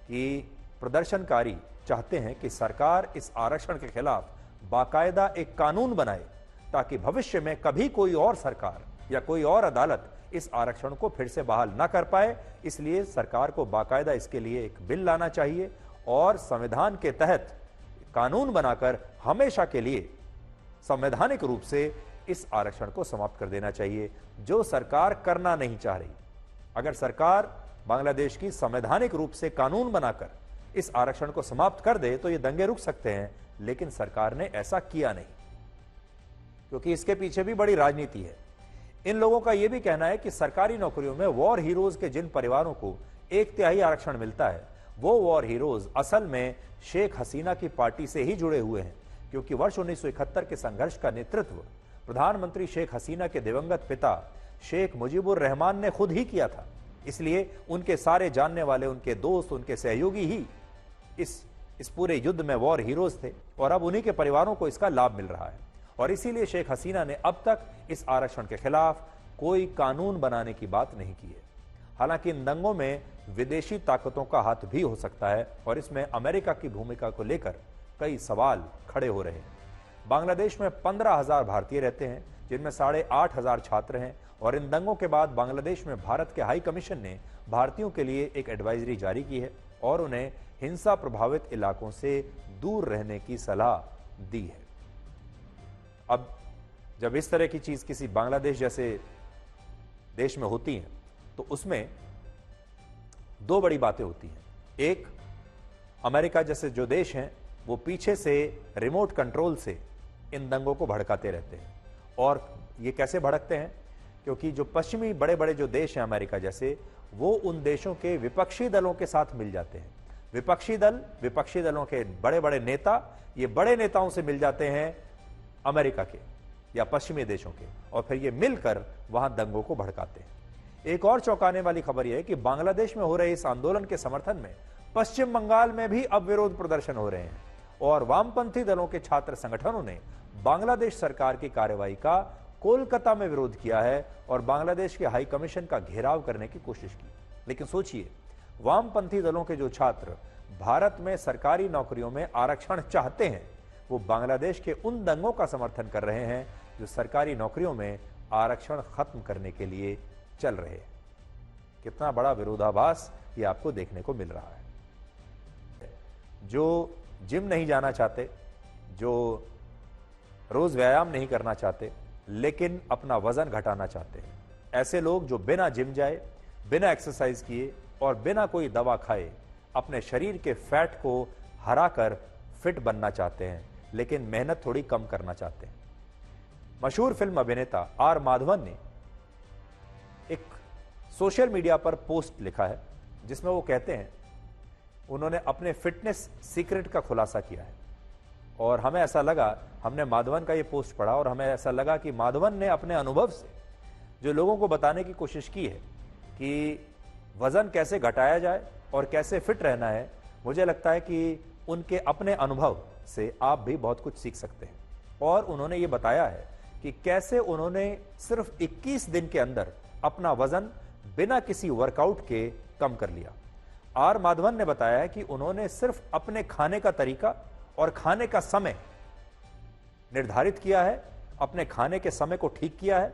कि प्रदर्शनकारी चाहते हैं कि सरकार इस आरक्षण के खिलाफ बाकायदा एक कानून बनाए, ताकि भविष्य में कभी कोई और सरकार या कोई और अदालत इस आरक्षण को फिर से बहाल ना कर पाए। इसलिए सरकार को बाकायदा इसके लिए एक बिल लाना चाहिए और संविधान के तहत कानून बनाकर हमेशा के लिए संवैधानिक रूप से इस आरक्षण को समाप्त कर देना चाहिए, जो सरकार करना नहीं चाह रही। अगर सरकार बांग्लादेश की संवैधानिक रूप से कानून बनाकर इस आरक्षण को समाप्त कर दे तो ये दंगे रुक सकते हैं, लेकिन सरकार ने ऐसा किया नहीं, क्योंकि इसके पीछे भी बड़ी राजनीति है। इन लोगों का यह भी कहना है कि सरकारी नौकरियों में वॉर हीरोज के जिन परिवारों को 1/3 आरक्षण मिलता है, वो वॉर हीरोज असल में शेख हसीना की पार्टी से ही जुड़े हुए हैं, क्योंकि वर्ष 1971 के संघर्ष का नेतृत्व प्रधानमंत्री शेख हसीना के दिवंगत पिता शेख मुजीबुर रहमान ने खुद ही किया था। इसलिए उनके सारे जानने वाले, उनके दोस्त, उनके सहयोगी ही इस पूरे युद्ध में वॉर हीरोज थे, और अब उन्हीं के परिवारों को इसका लाभ मिल रहा है। और इसीलिए शेख हसीना ने अब तक इस आरक्षण के खिलाफ कोई कानून बनाने की बात नहीं की है। हालांकि इन दंगों में विदेशी ताकतों का हाथ भी हो सकता है, और इसमें अमेरिका की भूमिका को लेकर कई सवाल खड़े हो रहे हैं। बांग्लादेश में 15,000 भारतीय रहते हैं, जिनमें 8,500 छात्र हैं। और इन दंगों के बाद बांग्लादेश में भारत के हाई कमीशन ने भारतीयों के लिए एक एडवाइजरी जारी की है और उन्हें हिंसा प्रभावित इलाकों से दूर रहने की सलाह दी है। अब जब इस तरह की चीज किसी बांग्लादेश जैसे देश में होती है, तो उसमें दो बड़ी बातें होती हैं। एक, अमेरिका जैसे जो देश हैं वो पीछे से रिमोट कंट्रोल से इन दंगों को भड़काते रहते हैं। और ये कैसे भड़कते हैं? क्योंकि जो पश्चिमी बड़े बड़े जो देश हैं अमेरिका जैसे, वो उन देशों के विपक्षी दलों के साथ मिल जाते हैं। विपक्षी दलों के बड़े बड़े नेता ये बड़े नेताओं से मिल जाते हैं अमेरिका के या पश्चिमी देशों के, और फिर ये मिलकर वहां दंगों को भड़काते हैं। एक और चौंकाने वाली खबर यह है कि बांग्लादेश में हो रहे इस आंदोलन के समर्थन में पश्चिम बंगाल में भी अब विरोध प्रदर्शन हो रहे हैं और वामपंथी दलों के छात्र संगठनों ने बांग्लादेश सरकार की कार्रवाई का कोलकाता में विरोध किया है और बांग्लादेश के हाई कमीशन का घेराव करने की कोशिश की। लेकिन सोचिए, वामपंथी दलों के जो छात्र भारत में सरकारी नौकरियों में आरक्षण चाहते हैं, वो बांग्लादेश के उन दंगों का समर्थन कर रहे हैं जो सरकारी नौकरियों में आरक्षण खत्म करने के लिए चल रहे हैं। कितना बड़ा विरोधाभास ये आपको देखने को मिल रहा है। जो जिम नहीं जाना चाहते, जो रोज व्यायाम नहीं करना चाहते, लेकिन अपना वजन घटाना चाहते हैं, ऐसे लोग जो बिना जिम जाए, बिना एक्सरसाइज किए और बिना कोई दवा खाए अपने शरीर के फैट को हराकर फिट बनना चाहते हैं, लेकिन मेहनत थोड़ी कम करना चाहते हैं। मशहूर फिल्म अभिनेता आर माधवन ने एक सोशल मीडिया पर पोस्ट लिखा है जिसमें वो कहते हैं, उन्होंने अपने फिटनेस सीक्रेट का खुलासा किया है और हमें ऐसा लगा, हमने माधवन का ये पोस्ट पढ़ा और हमें ऐसा लगा कि माधवन ने अपने अनुभव से जो लोगों को बताने की कोशिश की है कि वजन कैसे घटाया जाए और कैसे फिट रहना है, मुझे लगता है कि उनके अपने अनुभव से आप भी बहुत कुछ सीख सकते हैं। और उन्होंने ये बताया है कि कैसे उन्होंने सिर्फ 21 दिन के अंदर अपना वजन बिना किसी वर्कआउट के कम कर लिया। आर माधवन ने बताया है कि उन्होंने सिर्फ अपने खाने का तरीका और खाने का समय निर्धारित किया है, अपने खाने के समय को ठीक किया है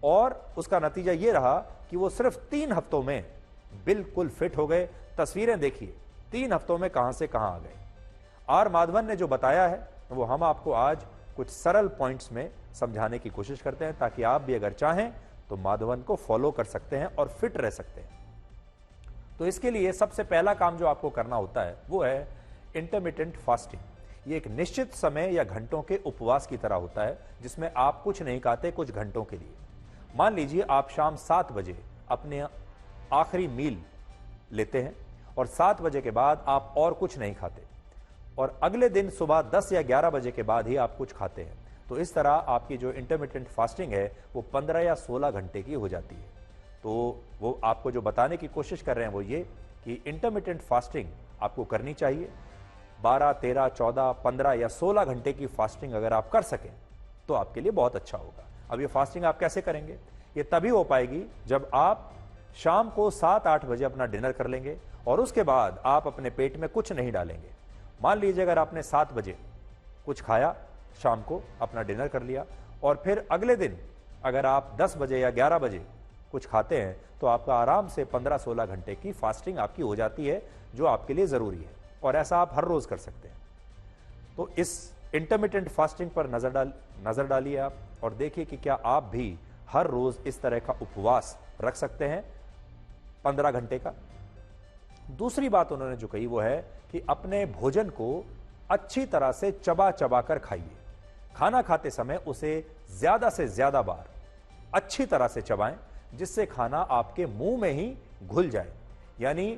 और उसका नतीजा यह रहा कि वो सिर्फ 3 हफ्तों में बिल्कुल फिट हो गए। तस्वीरें देखिए, 3 हफ्तों में कहां से कहां आ गए। आर माधवन ने जो बताया है वो हम आपको आज कुछ सरल पॉइंट्स में समझाने की कोशिश करते हैं, ताकि आप भी अगर चाहें तो माधवन को फॉलो कर सकते हैं और फिट रह सकते हैं। तो इसके लिए सबसे पहला काम जो आपको करना होता है वो है इंटरमिटेंट फास्टिंग। ये एक निश्चित समय या घंटों के उपवास की तरह होता है जिसमें आप कुछ नहीं खाते कुछ घंटों के लिए। मान लीजिए आप शाम 7 बजे अपने आखिरी मील लेते हैं और 7 बजे के बाद आप और कुछ नहीं खाते और अगले दिन सुबह 10 या 11 बजे के बाद ही आप कुछ खाते हैं। तो इस तरह आपकी जो इंटरमिटेंट फास्टिंग है वो 15 या 16 घंटे की हो जाती है। तो वो आपको जो बताने की कोशिश कर रहे हैं वो ये कि इंटरमिटेंट फास्टिंग आपको करनी चाहिए। 12, 13, 14, 15 या 16 घंटे की फास्टिंग अगर आप कर सकें तो आपके लिए बहुत अच्छा होगा। अब ये फास्टिंग आप कैसे करेंगे? ये तभी हो पाएगी जब आप शाम को 7-8 बजे अपना डिनर कर लेंगे और उसके बाद आप अपने पेट में कुछ नहीं डालेंगे। मान लीजिए अगर आपने 7 बजे कुछ खाया, शाम को अपना डिनर कर लिया और फिर अगले दिन अगर आप 10 बजे या 11 बजे कुछ खाते हैं तो आपका आराम से 15-16 घंटे की फास्टिंग आपकी हो जाती है, जो आपके लिए जरूरी है और ऐसा आप हर रोज कर सकते हैं। तो इस इंटरमिटेंट फास्टिंग पर नजर डालिए आप और देखिए कि क्या आप भी हर रोज इस तरह का उपवास रख सकते हैं 15 घंटे का। दूसरी बात उन्होंने जो कही वो है कि अपने भोजन को अच्छी तरह से चबा चबा कर खाइए। खाना खाते समय उसे ज्यादा से ज्यादा बार अच्छी तरह से चबाएं जिससे खाना आपके मुंह में ही घुल जाए। यानी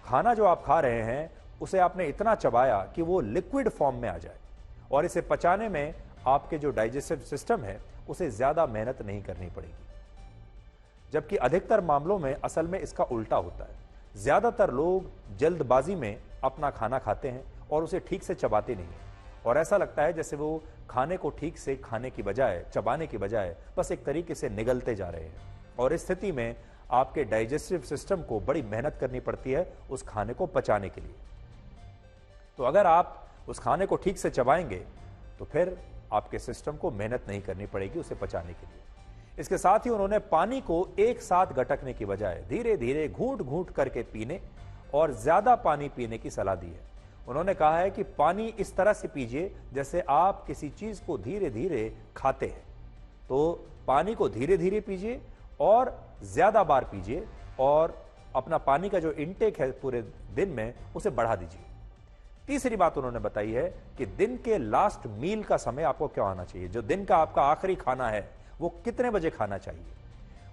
खाना जो आप खा रहे हैं उसे आपने इतना चबाया कि वो लिक्विड फॉर्म में आ जाए और इसे पचाने में आपके जो डाइजेस्टिव सिस्टम है उसे ज्यादा मेहनत नहीं करनी पड़ेगी। जबकि अधिकतर मामलों में असल में इसका उल्टा होता है। ज्यादातर लोग जल्दबाजी में अपना खाना खाते हैं और उसे ठीक से चबाते नहीं हैं और ऐसा लगता है जैसे वो खाने को ठीक से खाने की बजाय, चबाने की बजाय बस एक तरीके से निगलते जा रहे हैं और इस स्थिति में आपके डाइजेस्टिव सिस्टम को बड़ी मेहनत करनी पड़ती है उस खाने को पचाने के लिए। तो अगर आप उस खाने को ठीक से चबाएंगे तो फिर आपके सिस्टम को मेहनत नहीं करनी पड़ेगी उसे पचाने के लिए। इसके साथ ही उन्होंने पानी को एक साथ गटकने की बजाय धीरे धीरे घूंट घूंट करके पीने और ज्यादा पानी पीने की सलाह दी है। उन्होंने कहा है कि पानी इस तरह से पीजिए जैसे आप किसी चीज को धीरे धीरे खाते हैं। तो पानी को धीरे धीरे पीजिए और ज्यादा बार पीजिए और अपना पानी का जो इनटेक है पूरे दिन में उसे बढ़ा दीजिए। तीसरी बात उन्होंने बताई है कि दिन के लास्ट मील का समय आपको क्या होना चाहिए, जो दिन का आपका आखिरी खाना है वो कितने बजे खाना चाहिए।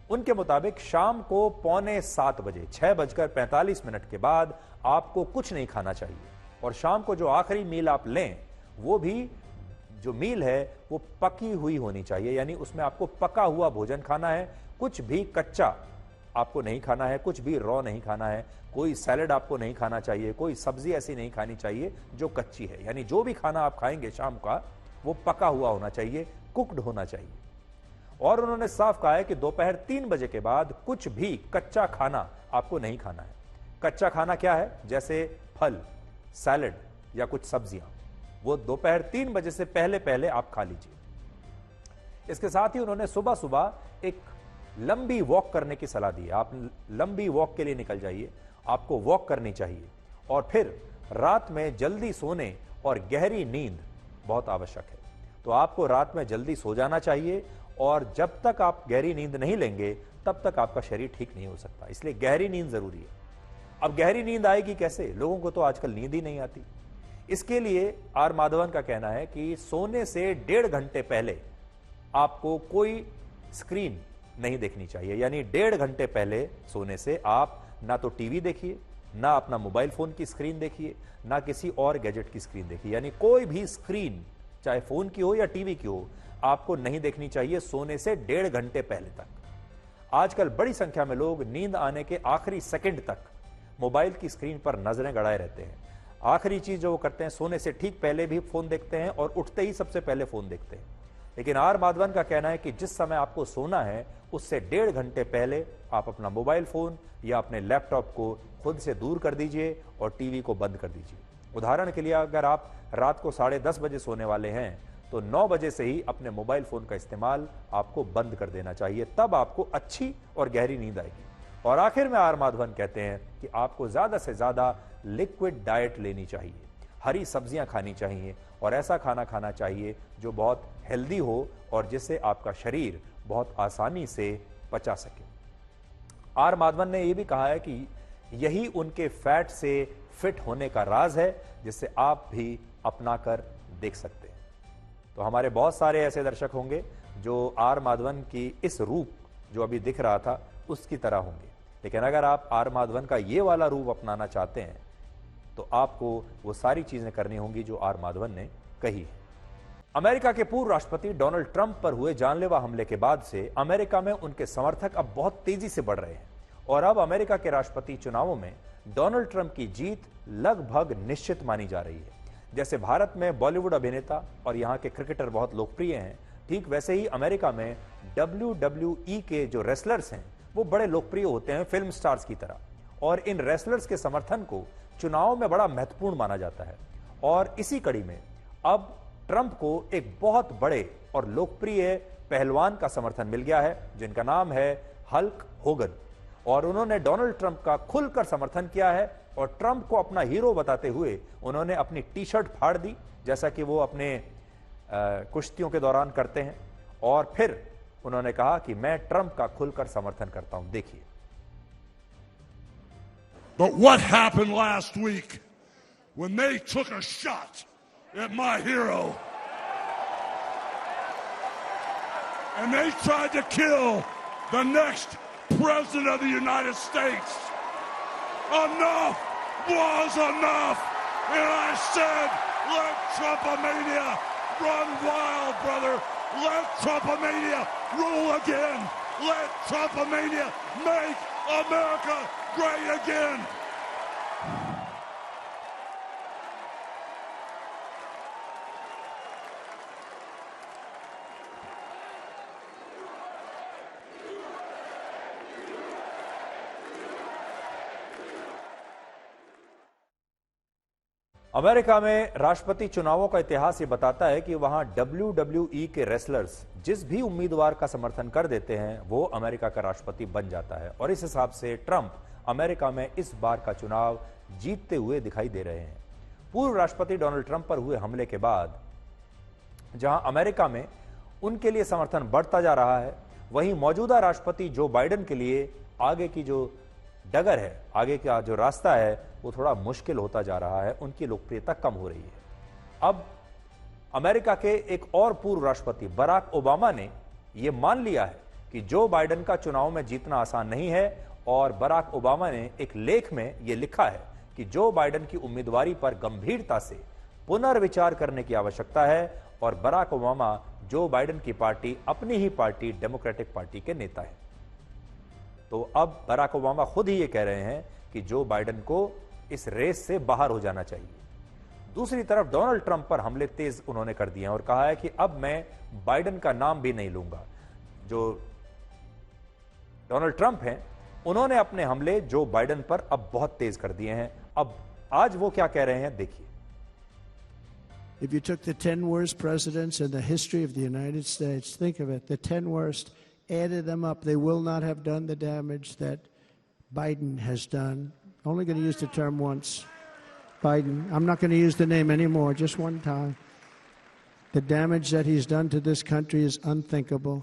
उनके मुताबिक शाम को 6:45 बजे 6:45 के बाद आपको कुछ नहीं खाना चाहिए, और शाम को जो आखिरी मील आप लें वो भी जो मील है वो पकी हुई होनी चाहिए, यानी उसमें आपको पका हुआ भोजन खाना है, कुछ भी कच्चा आपको नहीं खाना है, कुछ भी रॉ नहीं खाना है, कोई सैलेड आपको नहीं खाना चाहिए, कोई सब्जी ऐसी नहीं खानी चाहिए जो कच्ची है। यानी जो भी खाना आप खाएंगे शाम का वो पका हुआ होना चाहिए, कुक्ड होना चाहिए। और उन्होंने साफ कहा है कि दोपहर 3 बजे के बाद कुछ भी कच्चा खाना आपको नहीं खाना है। कच्चा खाना क्या है? जैसे फल, सैलेड या कुछ सब्जियां, वो दोपहर 3 बजे से पहले पहले आप खा लीजिए। इसके साथ ही उन्होंने सुबह सुबह एक लंबी वॉक करने की सलाह दी है। आप लंबी वॉक के लिए निकल जाइए, आपको वॉक करनी चाहिए। और फिर रात में जल्दी सोने और गहरी नींद बहुत आवश्यक है। तो आपको रात में जल्दी सो जाना चाहिए, और जब तक आप गहरी नींद नहीं लेंगे तब तक आपका शरीर ठीक नहीं हो सकता, इसलिए गहरी नींद जरूरी है। अब गहरी नींद आएगी कैसे? लोगों को तो आजकल नींद ही नहीं आती। इसके लिए आर माधवन का कहना है कि सोने से 1.5 घंटे पहले आपको कोई स्क्रीन नहीं देखनी चाहिए, यानी 1.5 घंटे पहले सोने से आप ना तो टीवी देखिए, ना अपना मोबाइल फोन की स्क्रीन देखिए, ना किसी और गैजेट की स्क्रीन देखिए, यानी कोई भी स्क्रीन चाहे फोन की हो या टीवी की हो आपको नहीं देखनी चाहिए सोने से 1.5 घंटे पहले तक। आजकल बड़ी संख्या में लोग नींद आने के आखिरी सेकंड तक मोबाइल की स्क्रीन पर नजरें गड़ाए रहते हैं। आखिरी चीज जो वो करते हैं, सोने से ठीक पहले भी फोन देखते हैं और उठते ही सबसे पहले फोन देखते हैं। लेकिन आर माधवन का कहना है कि जिस समय आपको सोना है उससे 1.5 घंटे पहले आप अपना मोबाइल फोन या अपने लैपटॉप को खुद से दूर कर दीजिए और टीवी को बंद कर दीजिए। उदाहरण के लिए अगर आप रात को 10:30 बजे सोने वाले हैं तो 9 बजे से ही अपने मोबाइल फोन का इस्तेमाल आपको बंद कर देना चाहिए, तब आपको अच्छी और गहरी नींद आएगी। और आखिर में आर माधवन कहते हैं कि आपको ज्यादा से ज्यादा लिक्विड डाइट लेनी चाहिए, हरी सब्जियां खानी चाहिए और ऐसा खाना खाना चाहिए जो बहुत हेल्दी हो और जिससे आपका शरीर बहुत आसानी से पचा सके। आर माधवन ने यह भी कहा है कि यही उनके फैट से फिट होने का राज है, जिससे आप भी अपना कर देख सकते हैं। तो हमारे बहुत सारे ऐसे दर्शक होंगे जो आर माधवन की इस रूप जो अभी दिख रहा था उसकी तरह होंगे, लेकिन अगर आप आर माधवन का ये वाला रूप अपनाना चाहते हैं तो आपको वो सारी चीजें करनी होंगी जो आर माधवन ने कही है। अमेरिका के पूर्व राष्ट्रपति डोनाल्ड ट्रंप पर हुए जानलेवा हमले के बाद से अमेरिका में उनके समर्थक अब बहुत तेजी से बढ़ रहे हैं और अब अमेरिका के राष्ट्रपति चुनावों में डोनाल्ड ट्रंप की जीत लगभग निश्चित मानी जा रही है। जैसे भारत में बॉलीवुड अभिनेता और यहां के क्रिकेटर बहुत लोकप्रिय हैं, ठीक वैसे ही अमेरिका में WWE के जो रेसलर्स हैं वो बड़े लोकप्रिय होते हैं फिल्म स्टार्स की तरह, और इन रेसलर्स के समर्थन को चुनाव में बड़ा महत्वपूर्ण माना जाता है। और इसी कड़ी में अब ट्रंप को एक बहुत बड़े और लोकप्रिय पहलवान का समर्थन मिल गया है जिनका नाम है हल्क होगन, और उन्होंने डोनाल्ड ट्रंप का खुलकर समर्थन किया है और ट्रंप को अपना हीरो बताते हुए उन्होंने अपनी टी शर्ट फाड़ दी जैसा कि वो अपने कुश्तियों के दौरान करते हैं, और फिर उन्होंने कहा कि मैं ट्रंप का खुलकर समर्थन करता हूं। देखिए। But what happened last week when they took a shot at my hero and they tried to kill the next president of the United States? Enough was enough, and I said, let Trumpomania run wild, brother. Let Trumpomania rule again. Let Trumpomania make America great again. America में राष्ट्रपति चुनावों का इतिहास ये बताता है कि वहां WWE के रेसलर्स जिस भी उम्मीदवार का समर्थन कर देते हैं वो अमेरिका का राष्ट्रपति बन जाता है, और इस हिसाब से ट्रंप अमेरिका में इस बार का चुनाव जीतते हुए दिखाई दे रहे हैं। पूर्व राष्ट्रपति डोनाल्ड ट्रंप पर हुए हमले के बाद जहां अमेरिका में उनके लिए समर्थन बढ़ता जा रहा है, वहीं मौजूदा राष्ट्रपति जो बाइडेन के लिए आगे की जो डगर है, आगे का जो रास्ता है वो थोड़ा मुश्किल होता जा रहा है, उनकी लोकप्रियता कम हो रही है। अब अमेरिका के एक और पूर्व राष्ट्रपति बराक ओबामा ने यह मान लिया है कि जो बाइडेन का चुनाव में जीतना आसान नहीं है, और बराक ओबामा ने एक लेख में यह लिखा है कि जो बाइडेन की उम्मीदवारी पर गंभीरता से पुनर्विचार करने की आवश्यकता है, और बराक ओबामा जो बाइडेन की पार्टी अपनी ही पार्टी डेमोक्रेटिक पार्टी के नेता है। तो अब बराक ओबामा खुद ही ये कह रहे हैं कि जो बाइडेन को इस रेस से बाहर हो जाना चाहिए। दूसरी तरफ डोनाल्ड ट्रंप पर हमले तेज उन्होंने कर दिए हैं और कहा है कि अब मैं बाइडेन का नाम भी नहीं लूंगा। जो डोनाल्ड ट्रंप हैं, उन्होंने अपने हमले जो बाइडेन पर अब बहुत तेज कर दिए हैं। अब आज वो क्या कह रहे हैं, देखिए। If you took the 10 worst presidents in the history of the United States, think of it, the 10 worst, added them up, they will not have done the damage that Biden has done. Only going to use the term once. Biden, I'm not going to use the name anymore, just one time. The damage that he's done to this country is unthinkable.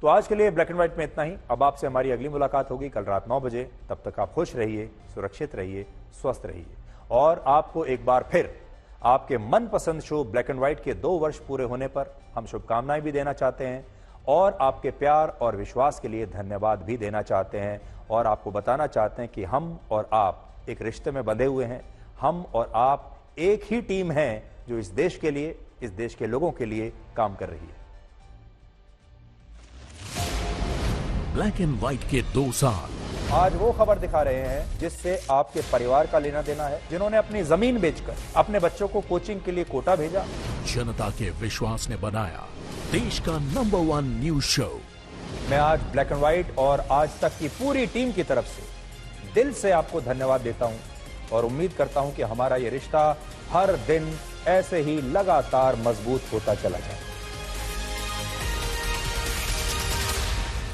तो आज के लिए black and white में इतना ही। अब आपसे हमारी अगली मुलाकात होगी कल रात 9 बजे। तब तक आप खुश रहिए, सुरक्षित रहिए, स्वस्थ रहिए। और आपको एक बार फिर आपके मनपसंद शो ब्लैक एंड व्हाइट के 2 वर्ष पूरे होने पर हम शुभकामनाएं भी देना चाहते हैं, और आपके प्यार और विश्वास के लिए धन्यवाद भी देना चाहते हैं, और आपको बताना चाहते हैं कि हम और आप एक रिश्ते में बंधे हुए हैं। हम और आप एक ही टीम हैं जो इस देश के लिए, इस देश के लोगों के लिए काम कर रही है। ब्लैक एंड व्हाइट के 2 साल आज वो खबर दिखा रहे हैं जिससे आपके परिवार का लेना देना है, जिन्होंने अपनी जमीन बेचकर अपने बच्चों को कोचिंग के लिए कोटा भेजा। जनता के विश्वास ने बनाया देश का नंबर 1 न्यूज शो। मैं आज ब्लैक एंड व्हाइट और आज तक की पूरी टीम की तरफ से दिल से आपको धन्यवाद देता हूं, और उम्मीद करता हूं कि हमारा ये रिश्ता हर दिन ऐसे ही लगातार मजबूत होता चला जाए।